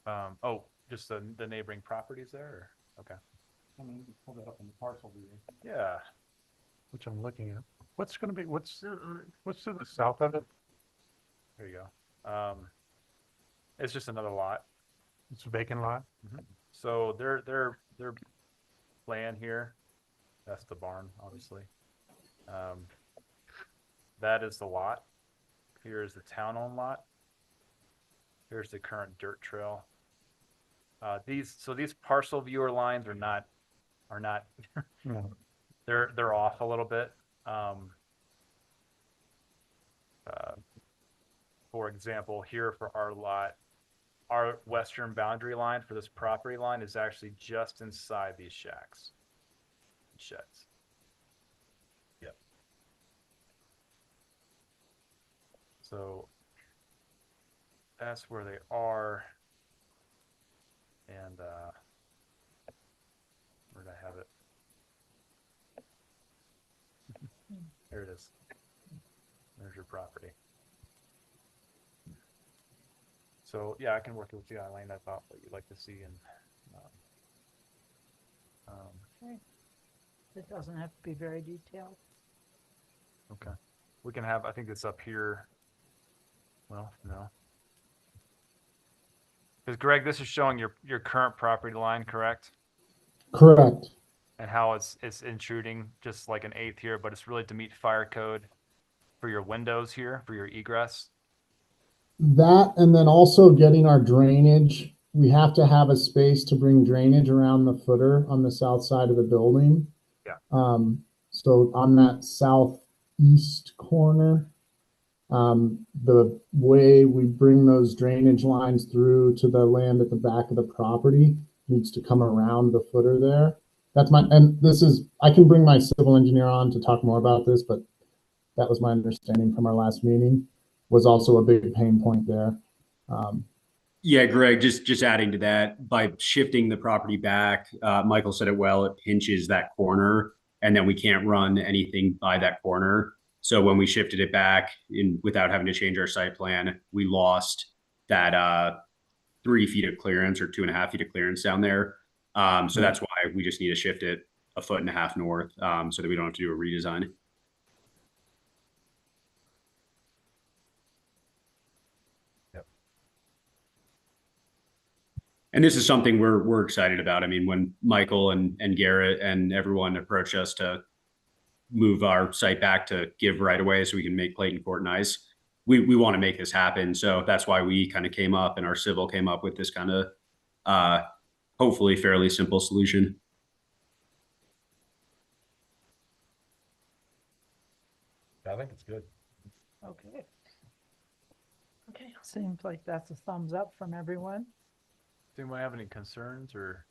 Oh, just the neighboring properties there, or, okay. I mean, you can pull that up in the parcel view, Yeah, which I'm looking at. What's gonna be, what's to the south of it? there you go. It's just another lot. It's a vacant lot? So their plan here, that's the barn, obviously. That is the lot. Here is the town-owned lot. Here's the current dirt trail. These parcel viewer lines are not, No. they're off a little bit. For example, here for our lot, our western boundary line for this property line is actually just inside these shacks. Sheds. Yep. So that's where they are. And where did I have it? Here it is. There's your property. So yeah, I can work with you, Eileen. I thought what you'd like to see, and It doesn't have to be very detailed. okay, we can have. I think it's up here. Well, no, because Greg, this is showing your current property line, correct? Correct. And how it's intruding just like an eighth here, but it's really to meet fire code for your windows here for your egress. That, and then also getting our drainage. We have to have a space to bring drainage around the footer on the south side of the building. Yeah. So on that southeast corner, the way we bring those drainage lines through to the land at the back of the property needs to come around the footer there. And this is, I can bring my civil engineer on to talk more about this, but that was my understanding from our last meeting, was also a big pain point there. Yeah, Greg, just adding to that, by shifting the property back, Michael said it well, it pinches that corner, and then we can't run anything by that corner. So when we shifted it back without having to change our site plan, we lost that 3 feet of clearance or 2.5 feet of clearance down there. So that's why we just need to shift it 1.5 feet north, so that we don't have to do a redesign. And this is something we're excited about. I mean, when Michael and Garrett and everyone approached us to move our site back to give right away so we can make Clayton Court nice, we want to make this happen. So that's why we kind of came up and our civil came up with this kind of hopefully fairly simple solution. I think it's good. Okay. Okay, seems like that's a thumbs up from everyone. Does anyone have any concerns or,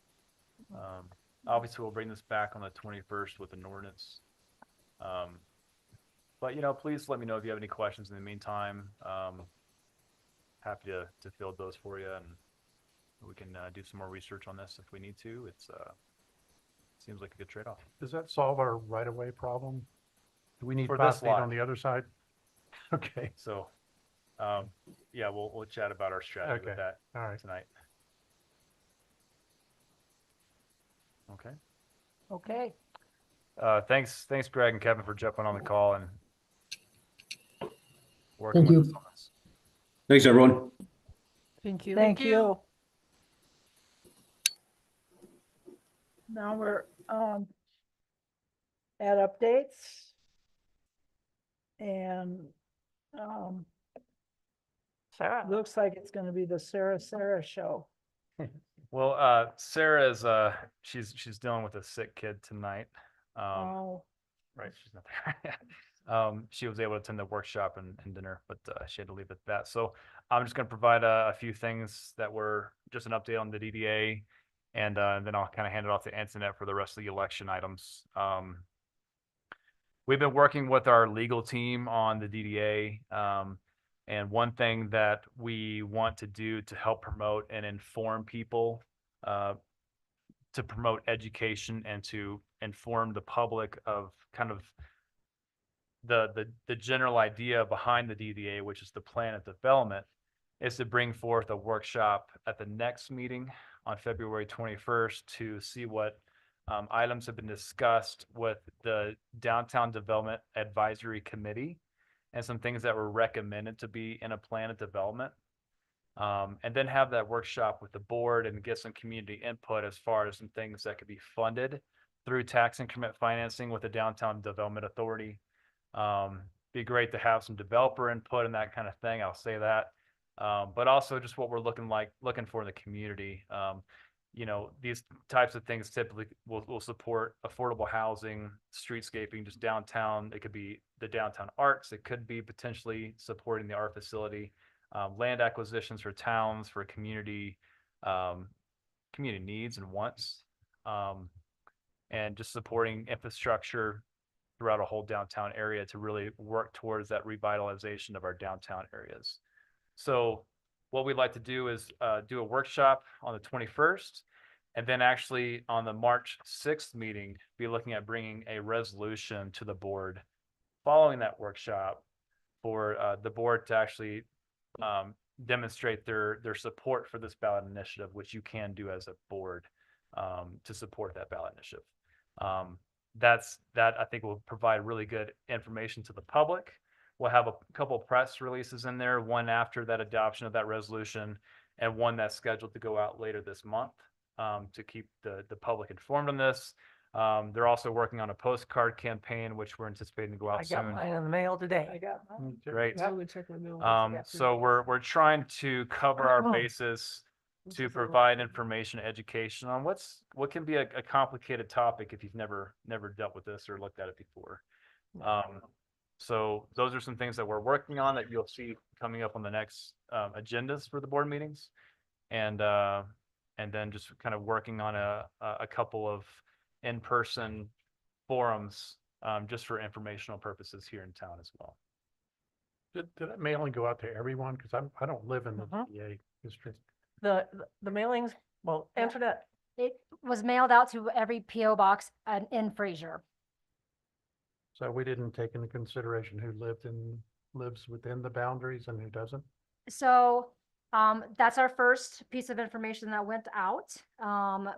obviously we'll bring this back on the 21st with an ordinance. But please let me know if you have any questions in the meantime. Happy to field those for you, and we can do some more research on this if we need to. It's seems like a good trade-off. Does that solve our right-of-way problem? Do we need For 5 this feet lot. on the other side? Okay, So, yeah, we'll chat about our strategy with Okay. that all right. tonight. Okay. Okay, Thanks, Greg and Kevin, for jumping on the call and working Thank with you. us on this. Thanks, everyone. Thank you. thank you. Now we're at updates. And Sarah. looks like it's gonna be the Sarah show. Well, Sarah is she's dealing with a sick kid tonight. Oh, Right, she's not there. She was able to attend the workshop and dinner, but she had to leave at that. So I'm just going to provide a few things that were just an update on the DDA, and then I'll kind of hand it off to Antoinette for the rest of the election items. We've been working with our legal team on the DDA. And one thing that we want to do to help promote and inform people, to promote education and to inform the public of kind of the general idea behind the DDA, which is the plan of development, is to bring forth a workshop at the next meeting on February 21st to see what items have been discussed with the Downtown Development Advisory Committee and some things that were recommended to be in a plan of development. And then have that workshop with the board and get some community input as far as some things that could be funded through tax increment financing with the Downtown Development Authority. Be great to have some developer input and that kind of thing. I'll say that. But also just what we're looking for in the community. You know, these types of things typically will support affordable housing, streetscaping, just downtown. It could be the downtown arts. It could be potentially supporting the art facility, land acquisitions for towns, for community needs and wants, and just supporting infrastructure throughout a whole downtown area to really work towards that revitalization of our downtown areas. So what we'd like to do is do a workshop on the 21st, and then actually on the March 6th meeting, be looking at bringing a resolution to the board following that workshop for the board to actually demonstrate their support for this ballot initiative, which you can do as a board to support that ballot initiative. That I think will provide really good information to the public. We'll have a couple of press releases in there, one after that adoption of that resolution and one that's scheduled to go out later this month to keep the public informed on this. They're also working on a postcard campaign, which we're anticipating to go out I soon. got mine in the mail today. I got mine. Great. I would check my mail. So we're trying to cover our bases to provide information, education on what can be a complicated topic if you've never dealt with this or looked at it before. So those are some things that we're working on that you'll see coming up on the next agendas for the board meetings, and then just kind of working on a couple of in-person forums just for informational purposes here in town as well. Did that mailing go out to everyone? Because I don't live in the DA district. The mailings, well, Yeah. Antoinette, It was mailed out to every PO box in Fraser. So we didn't take into consideration who lives within the boundaries and who doesn't? So that's our first piece of information that went out.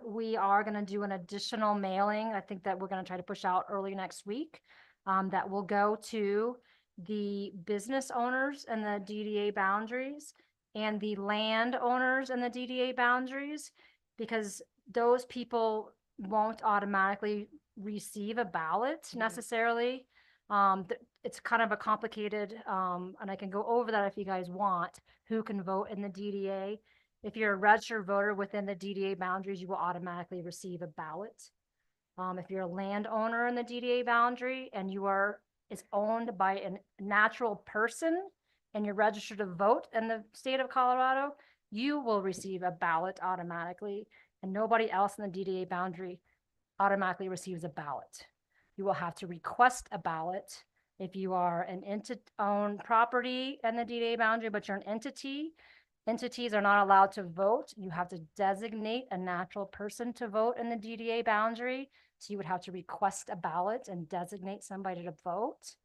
We are going to do an additional mailing. I think that we're going to try to push out early next week. That will go to the business owners and the DDA boundaries and the landowners and the DDA boundaries, because those people won't automatically receive a ballot necessarily. It's kind of a complicated, and I can go over that if you guys want, who can vote in the DDA. If you're a registered voter within the DDA boundaries, you will automatically receive a ballot. If you're a landowner in the DDA boundary and it's owned by a natural person and you're registered to vote in the state of Colorado, you will receive a ballot automatically, and nobody else in the DDA boundary automatically receives a ballot. You will have to request a ballot. If you are an owned property in the DDA boundary, but you're an entity, entities are not allowed to vote. You have to designate a natural person to vote in the DDA boundary. So you would have to request a ballot and designate somebody to vote.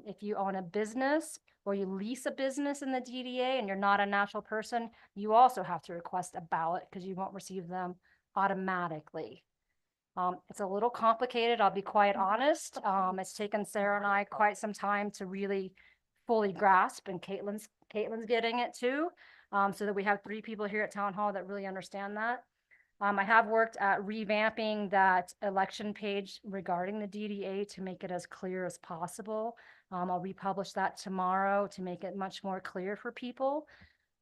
If you own a business or you lease a business in the DDA and you're not a natural person, you also have to request a ballot because you won't receive them automatically. It's a little complicated, I'll be quite honest. It's taken Sarah and I quite some time to really fully grasp, and Caitlin's getting it too, so that we have 3 people here at Town Hall that really understand that. I have worked at revamping that election page regarding the DDA to make it as clear as possible. I'll republish that tomorrow to make it much more clear for people.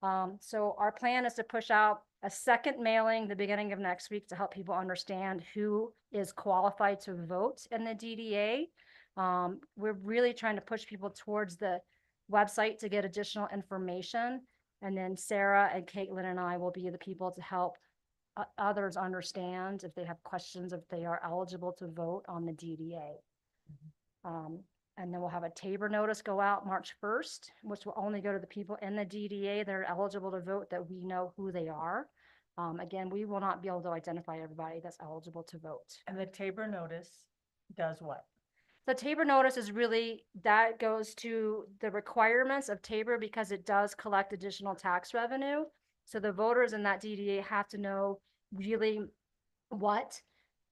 So our plan is to push out a second mailing the beginning of next week to help people understand who is qualified to vote in the DDA. We're really trying to push people towards the website to get additional information. And then Sarah and Caitlin and I will be the people to help others understand if they have questions, if they are eligible to vote on the DDA. And then we'll have a Tabor notice go out March 1st, which will only go to the people in the DDA that are eligible to vote, that we know who they are. Again, we will not be able to identify everybody that's eligible to vote. And the Tabor notice does what? The Tabor notice is really, that goes to the requirements of Tabor because it does collect additional tax revenue. So the voters in that DDA have to know really what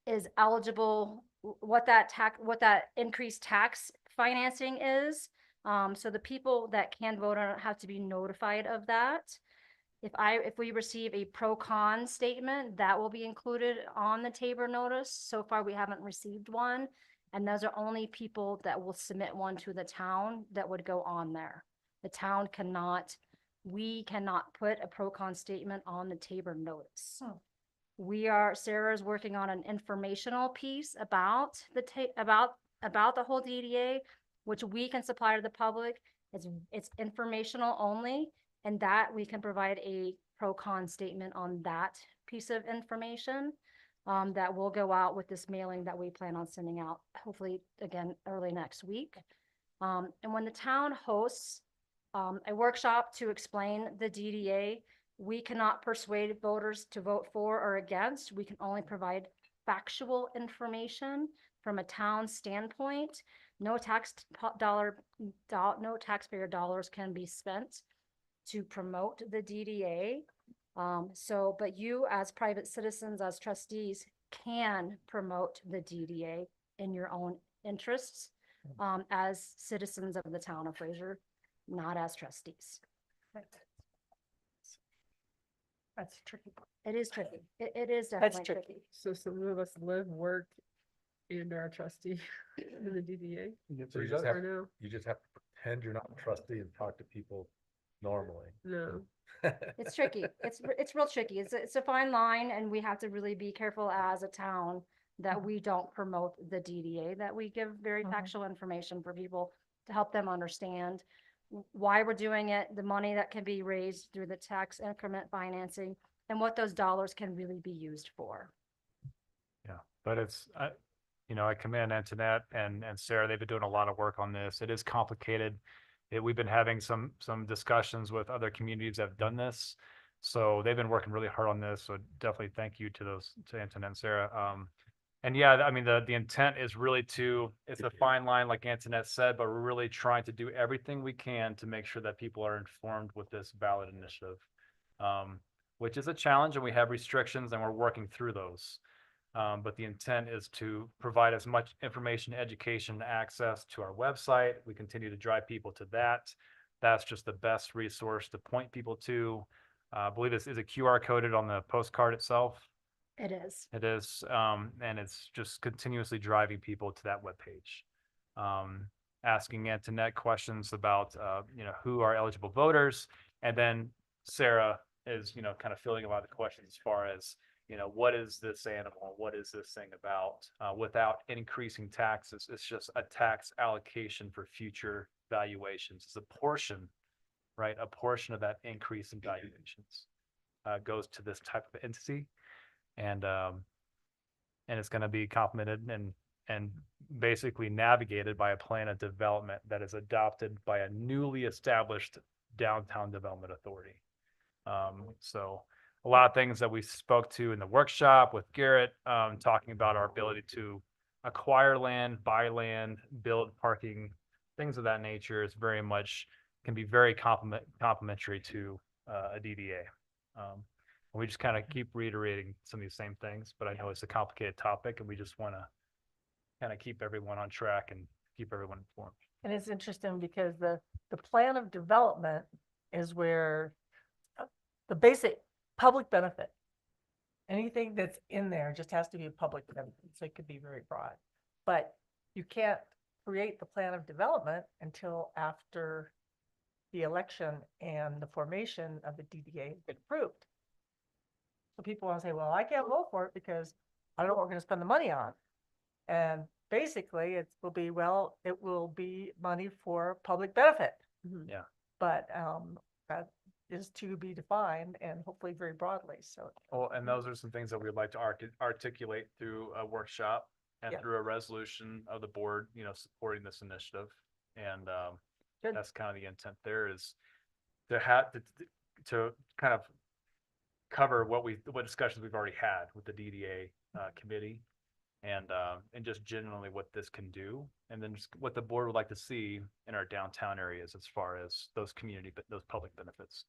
is eligible, what that increased tax financing is. So the people that can vote on it have to be notified of that. If we receive a pro-con statement, that will be included on the Tabor notice. So far, we haven't received one. And those are only people that will submit one to the town that would go on there. The town cannot, we cannot put a pro-con statement on the Tabor notice. Sarah's working on an informational piece about about the whole DDA, which we can supply to the public. It's informational only, and that we can provide a pro-con statement on that piece of information. That will go out with this mailing that we plan on sending out, hopefully, again, early next week. And when the town hosts a workshop to explain the DDA, we cannot persuade voters to vote for or against. We can only provide factual information from a town standpoint. No taxpayer dollars can be spent to promote the DDA. But you as private citizens, as trustees, can promote the DDA in your own interests, as citizens of the town of Fraser, not as trustees. That's tricky. It is tricky. It is That's definitely tricky. tricky. So some of us live, work, and are a trustee in the DDA. So you just have, Or no? you just have to pretend you're not a trustee and talk to people normally. No. It's tricky. It's real tricky. It's a fine line, and we have to really be careful as a town that we don't promote the DDA, that we give very factual information for people to help them understand why we're doing it, the money that can be raised through the tax increment financing, and what those dollars can really be used for. Yeah, but it's, I commend Antoinette and Sarah. They've been doing a lot of work on this. It is complicated. We've been having some discussions with other communities that have done this. So they've been working really hard on this. So definitely thank you to Antoinette and Sarah. And yeah, I mean, the intent is really it's a fine line, like Antoinette said, but we're really trying to do everything we can to make sure that people are informed with this ballot initiative, which is a challenge, and we have restrictions and we're working through those. But the intent is to provide as much information, education, access to our website. We continue to drive people to that. That's just the best resource to point people to. I believe this is a QR coded on the postcard itself. It is. It is, and it's just continuously driving people to that webpage. Asking Antoinette questions about, who are eligible voters. And then Sarah is, kind of filling a lot of the questions as far as, what is this animal? What is this thing about? Without increasing taxes, it's just a tax allocation for future valuations. It's a portion, right? A portion of that increase in valuations goes to this type of entity. And it's going to be complemented and basically navigated by a plan of development that is adopted by a newly established downtown development authority. So a lot of things that we spoke to in the workshop with Garrett, talking about our ability to acquire land, buy land, build parking, things of that nature is can be very complementary to a DDA. We just kind of keep reiterating some of these same things, but I know it's a complicated topic, and we just want to kind of keep everyone on track and keep everyone informed. And it's interesting because the plan of development is where the basic public benefit, anything that's in there just has to be a public benefit. So it could be very broad, but you can't create the plan of development until after the election and the formation of the DDA get approved. So people want to say, well, I can't vote for it because I don't know what we're going to spend the money on. And basically it will be, well, it will be money for public benefit. Mhm. Yeah. But that is to be defined and hopefully very broadly. So Well, and those are some things that we'd like to articulate through a workshop and Yeah. through a resolution of the board, you know, supporting this initiative. And Good. that's kind of the intent there is to have to kind of cover what discussions we've already had with the DDA committee and just generally what this can do, and then just what the board would like to see in our downtown areas as far as those those public benefits.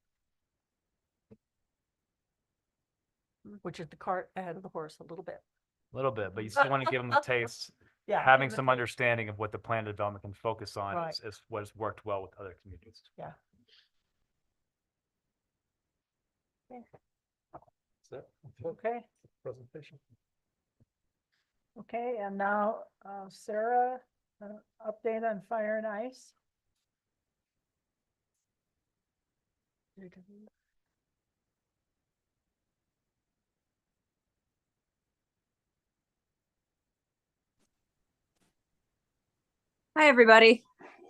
which is the cart ahead of the horse a little bit. A little bit, but you still want to give them a taste. Yeah. Having give them some a- understanding of what the plan development can focus on Right. is what has worked well with other communities. Yeah. That's it. Okay. Presentation. Okay, and now, Sarah, update on fire and ice. Hi, everybody.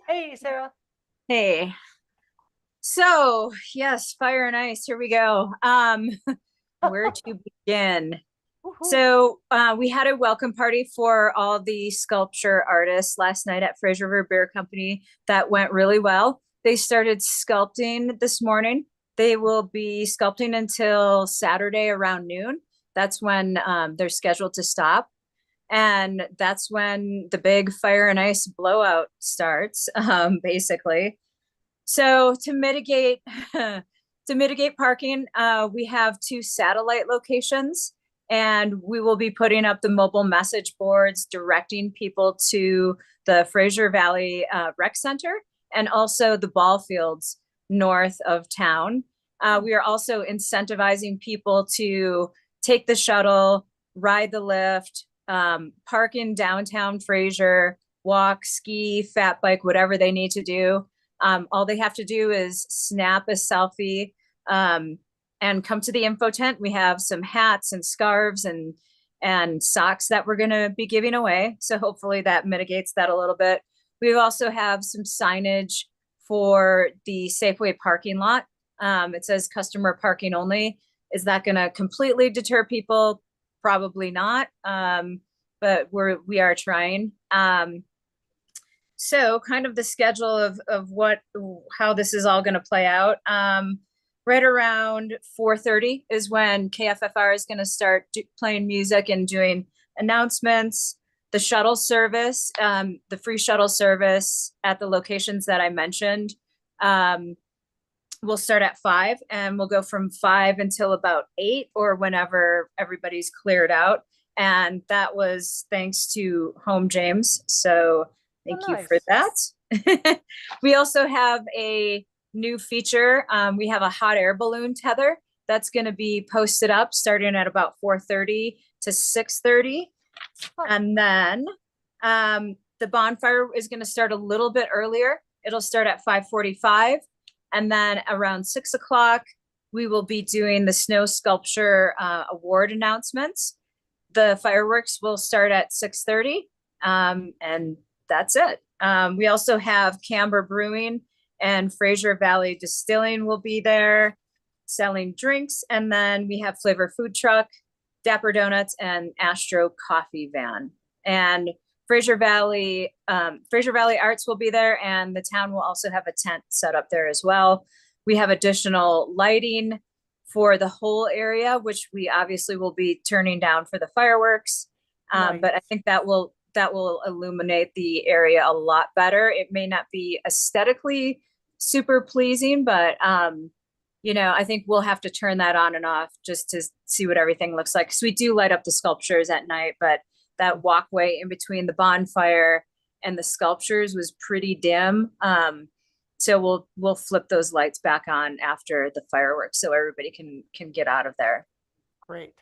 Hey, Sarah. Hey. So, yes, fire and ice. Here we go. Where to begin? So, we had a welcome party for all the sculpture artists last night at Fraser River Beer Company. That went really well. They started sculpting this morning. They will be sculpting until Saturday around noon. That's when they're scheduled to stop. And that's when the big fire and ice blowout starts, basically. So to mitigate parking, we have 2 satellite locations, and we will be putting up the mobile message boards directing people to the Fraser Valley Rec Center and also the ball fields north of town. We are also incentivizing people to take the shuttle, ride the lift, park in downtown Fraser, walk, ski, fat bike, whatever they need to do. All they have to do is snap a selfie and come to the info tent. We have some hats and scarves and socks that we're going to be giving away. So hopefully that mitigates that a little bit. We also have some signage for the Safeway parking lot. It says customer parking only. Is that going to completely deter people? Probably not. But we are trying. So kind of the schedule of how this is all going to play out. Right around 4:30 is when KFFR is going to start playing music and doing announcements. The shuttle service, the free shuttle service at the locations that I mentioned, will start at 5, and we'll go from 5 until about 8 or whenever everybody's cleared out. And that was thanks to Home James. So thank you for that. We also have a new feature. We have a hot air balloon tether that's going to be posted up starting at about 4:30 to 6:30. And then the bonfire is going to start a little bit earlier. It'll start at 5:45. And then around 6 o'clock, we will be doing the snow sculpture award announcements. The fireworks will start at 6:30. And that's it. We also have Camber Brewing and Fraser Valley Distilling will be there selling drinks. And then we have Flavor Food Truck, Dapper Donuts, and Astro Coffee Van. And Fraser Valley Arts will be there, and the town will also have a tent set up there as well. We have additional lighting for the whole area, which we obviously will be turning down for the fireworks. But I think that will illuminate the area a lot better. It may not be aesthetically super pleasing, but I think we'll have to turn that on and off just to see what everything looks like. Because we do light up the sculptures at night, but that walkway in between the bonfire and the sculptures was pretty dim. So we'll flip those lights back on after the fireworks so everybody can get out of there. Great.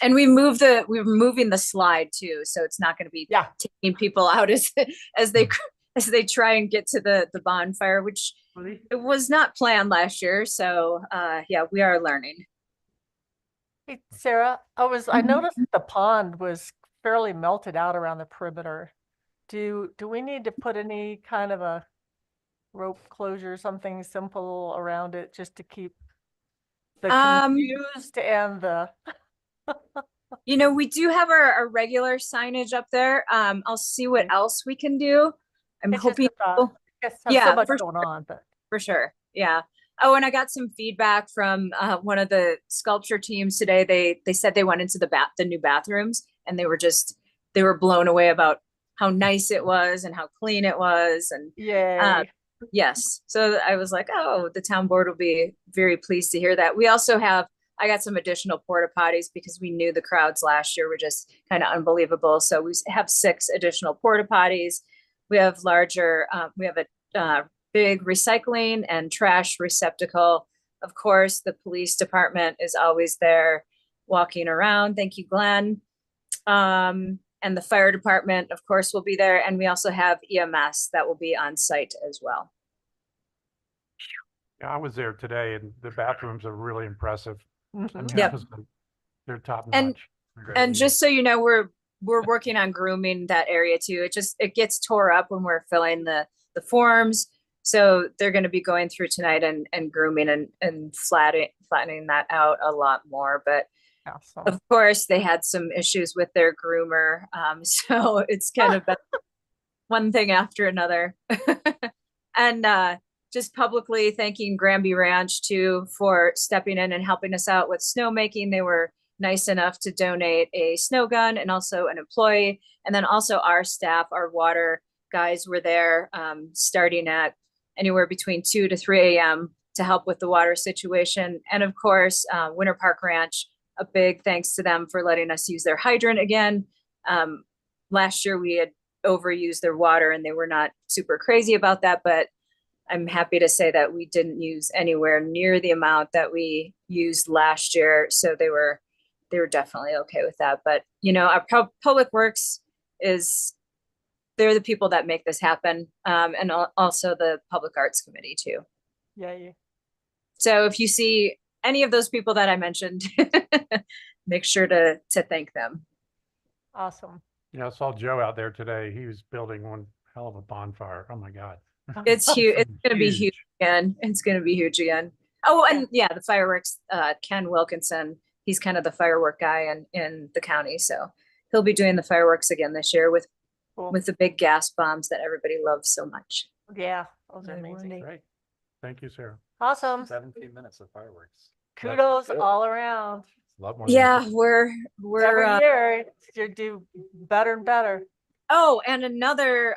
And we're moving the slide too, so it's not going to be taking people out as as they try and get to the bonfire, which it was not planned last year. So yeah, we are learning. Hey, Sarah, I Mhm. noticed the pond was fairly melted out around the perimeter. Do we need to put any kind of a rope closure, something simple around it just to keep the confused and the You know, we do have our regular signage up there. I'll see what else we can do. I'm it's just hoping. a thought. Yes, have so Yeah, much going on, but for sure. Yeah. Oh, and I got some feedback from one of the sculpture teams today. They said they went into the new bathrooms and they were blown away about how nice it was and how clean it was. And yay. yes. So I was like, oh, the town board will be very pleased to hear that. I got some additional porta potties because we knew the crowds last year were just kind of unbelievable. So we have 6 additional porta potties. We have we have a big recycling and trash receptacle. Of course, the police department is always there walking around. Thank you, Glenn. And the fire department, of course, will be there. And we also have EMS that will be on site as well. Yeah, I was there today and the bathrooms are really impressive. Yep. They're top And notch. And just so you know, we're working on grooming that area too. It gets tore up when we're filling the forms. So they're going to be going through tonight and grooming and flattening that out a lot more. But awesome. Of course, they had some issues with their groomer. So it's kind of been one thing after another. And just publicly thanking Granby Ranch too for stepping in and helping us out with snowmaking. They were nice enough to donate a snow gun and also an employee. And then also our staff, our water guys were there starting at anywhere between 2 to 3 a.m. to help with the water situation. And of course, Winter Park Ranch, a big thanks to them for letting us use their hydrant again. Last year we had overused their water and they were not super crazy about that, but I'm happy to say that we didn't use anywhere near the amount that we used last year. So they were definitely okay with that. But you know, our public works they're the people that make this happen. And also the public arts committee too. Yeah. So if you see any of those people that I mentioned, make sure to thank them. Awesome. Yeah, I saw Joe out there today. He was building one hell of a bonfire. Oh my God. It's huge. It's going to be huge again. It's going to be huge again. Oh, and yeah, the fireworks, Ken Wilkinson, he's kind of the firework guy in the county. So he'll be doing the fireworks again this year with the big gas bombs that everybody loves so much. Yeah, those are amazing. Great. Thank you, Sarah. Awesome. 17 minutes of fireworks. Kudos all around. A lot more. Yeah, we're every year you do better and better. Oh, and another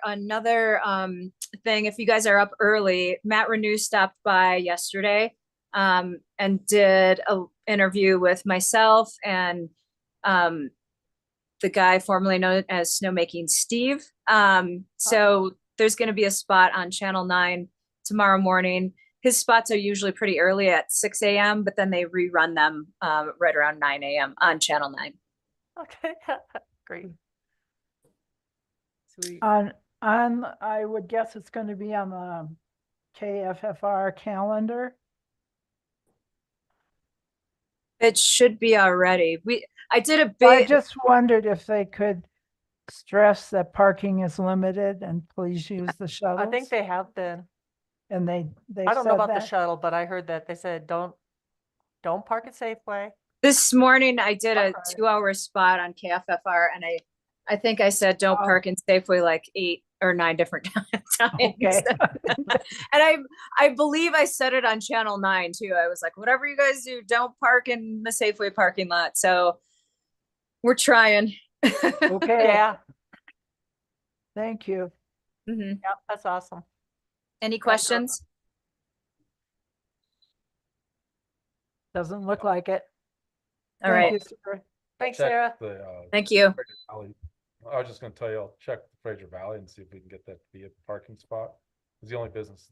thing, if you guys are up early, Matt Renew stopped by yesterday and did an interview with myself and the guy formerly known as Snowmaking Steve. So there's going to be a spot on Channel 9 tomorrow morning. His spots are usually pretty early at 6 a.m., but then they rerun them right around 9 a.m. on Channel 9. Okay, great. Sweet. I would guess it's going to be on the KFFR calendar. It should be already. I did a bit. I just wondered if they could stress that parking is limited and please use the shuttles. I think they have been. And they I don't know about that. the shuttle, but I heard that they said don't park at Safeway. This morning I did a 2-hour spot on KFFR and I think I said don't park in Safeway like 8 or 9 different times. Okay. And I believe I said it on Channel 9 too. I was like, whatever you guys do, don't park in the Safeway parking lot. So we're trying. Okay. Yeah. Thank you. Mm-hmm. Yeah, that's awesome. Any questions? Doesn't look like it. All right. Thank you, Sarah. Thanks, Check Sarah. Thank you. Fraser Valley. I was just going to tell you, I'll check the Fraser Valley and see if we can get that to be a parking spot. It's the only business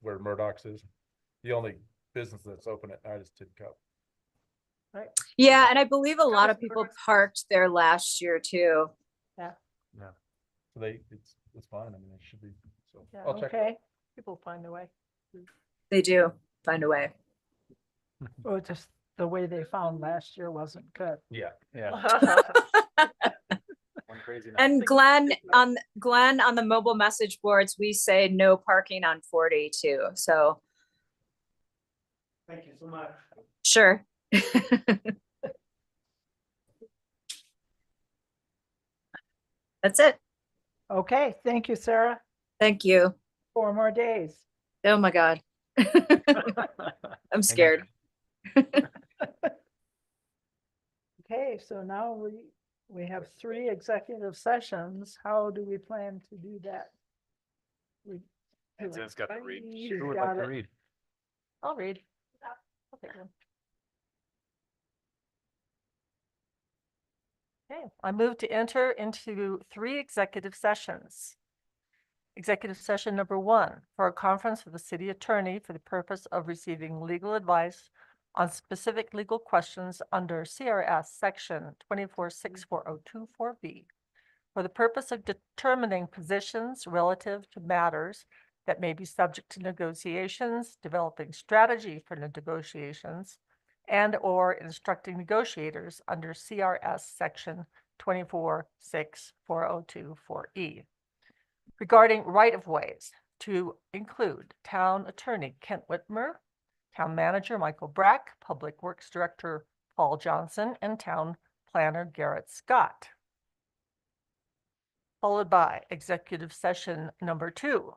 where Murdoch's is. The only business that's open at night is Tin Cup. Right. Yeah, and I believe a lot of people parked there last year too. Yeah. Yeah. So it's fine. I mean, it should be So Yeah, I'll check. okay. People find a way. They do find a way. Well, just the way they found last year wasn't good. Yeah, yeah. One crazy night. And Glenn on the mobile message boards, we say no parking on 40 too. So Thank you so much. sure. That's it. Okay, thank you, Sarah. Thank you. 4 more days. Oh my God. I'm scared. Okay, so now we have 3 executive sessions. How do we plan to do that? It's got to read. She's Who would got like to it. read? I'll read. I'll take one. Okay, I move to enter into 3 executive sessions. Executive session number 1, for a conference with the city attorney for the purpose of receiving legal advice on specific legal questions under CRS section 246402-4B, for the purpose of determining positions relative to matters that may be subject to negotiations, developing strategy for negotiations, and/or instructing negotiators under CRS section 246402-4E. Regarding right-of-ways, to include Town Attorney Kent Whitmer, Town Manager Michael Brack, Public Works Director Paul Johnson, and Town Planner Garrett Scott. Followed by Executive Session number 2,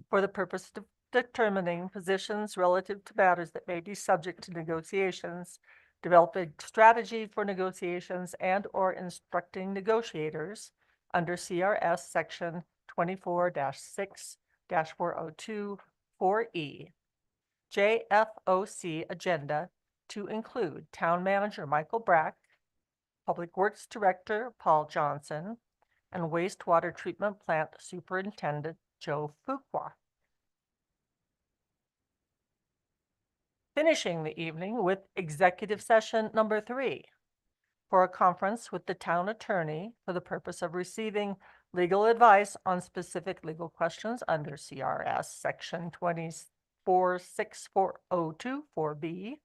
for the purpose of determining positions relative to matters that may be subject to negotiations, developing strategy for negotiations, and/or instructing negotiators under CRS section 24-6-402-4E. JFOC agenda to include Town Manager Michael Brack, Public Works Director Paul Johnson, and Wastewater Treatment Plant Superintendent Joe Fuqua. Finishing the evening with executive session number 3, for a conference with the town attorney for the purpose of receiving legal advice on specific legal questions under CRS section 24-64024B,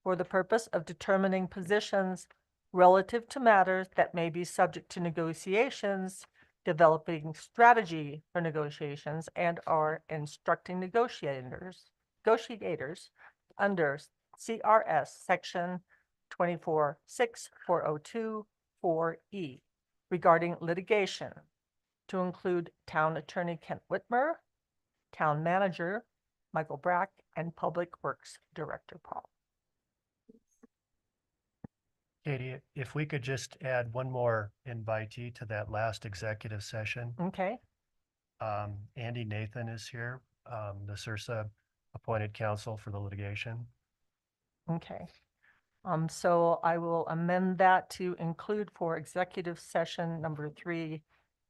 for the purpose of determining positions relative to matters that may be subject to negotiations, developing strategy for negotiations, and/or instructing negotiators under CRS section 24-6-402-4E regarding litigation, to include Town Attorney Kent Whitmer, Town Manager Michael Brack, and Public Works Director Paul. Katie, if we could just add one more invitee to that last executive session. Okay. Andy Nathan is here, the SURSA appointed counsel for the litigation. Okay. So I will amend that to include for executive session number 3,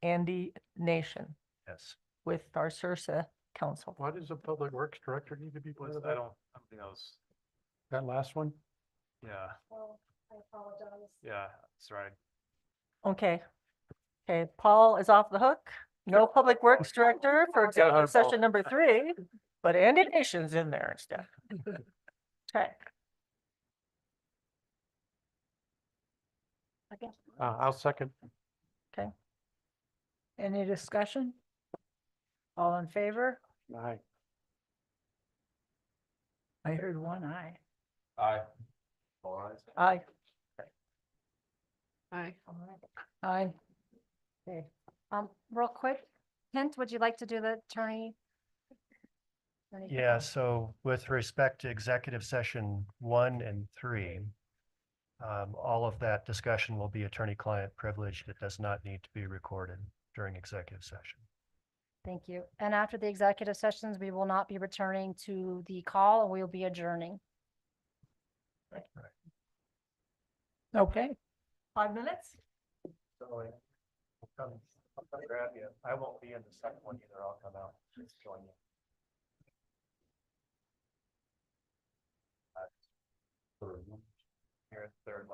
Andy Nation Yes. with our SURSA counsel. Why does the public works director need to be part of I that? don't think that was, That last one? yeah, Well, I apologize. yeah, that's right. Okay. Okay, Paul is off the hook. No public works director for executive session number 3, but Andy Nation's in there instead. Okay. Okay. I'll second. Okay. Any discussion? All in favor? Aye. I heard 1 aye. Aye. Aye. Aye. Aye. Okay. Real quick, Kent, would you like to do the attorney? Yeah, so with respect to executive session 1 and 3, all of that discussion will be attorney-client privileged. It does not need to be recorded during executive session. Thank you. And after the executive sessions, we will not be returning to the call and we will be adjourning. Okay. 5 minutes? So I'll come grab you. I won't be in the second one either. I'll come out and join you. Here at third one.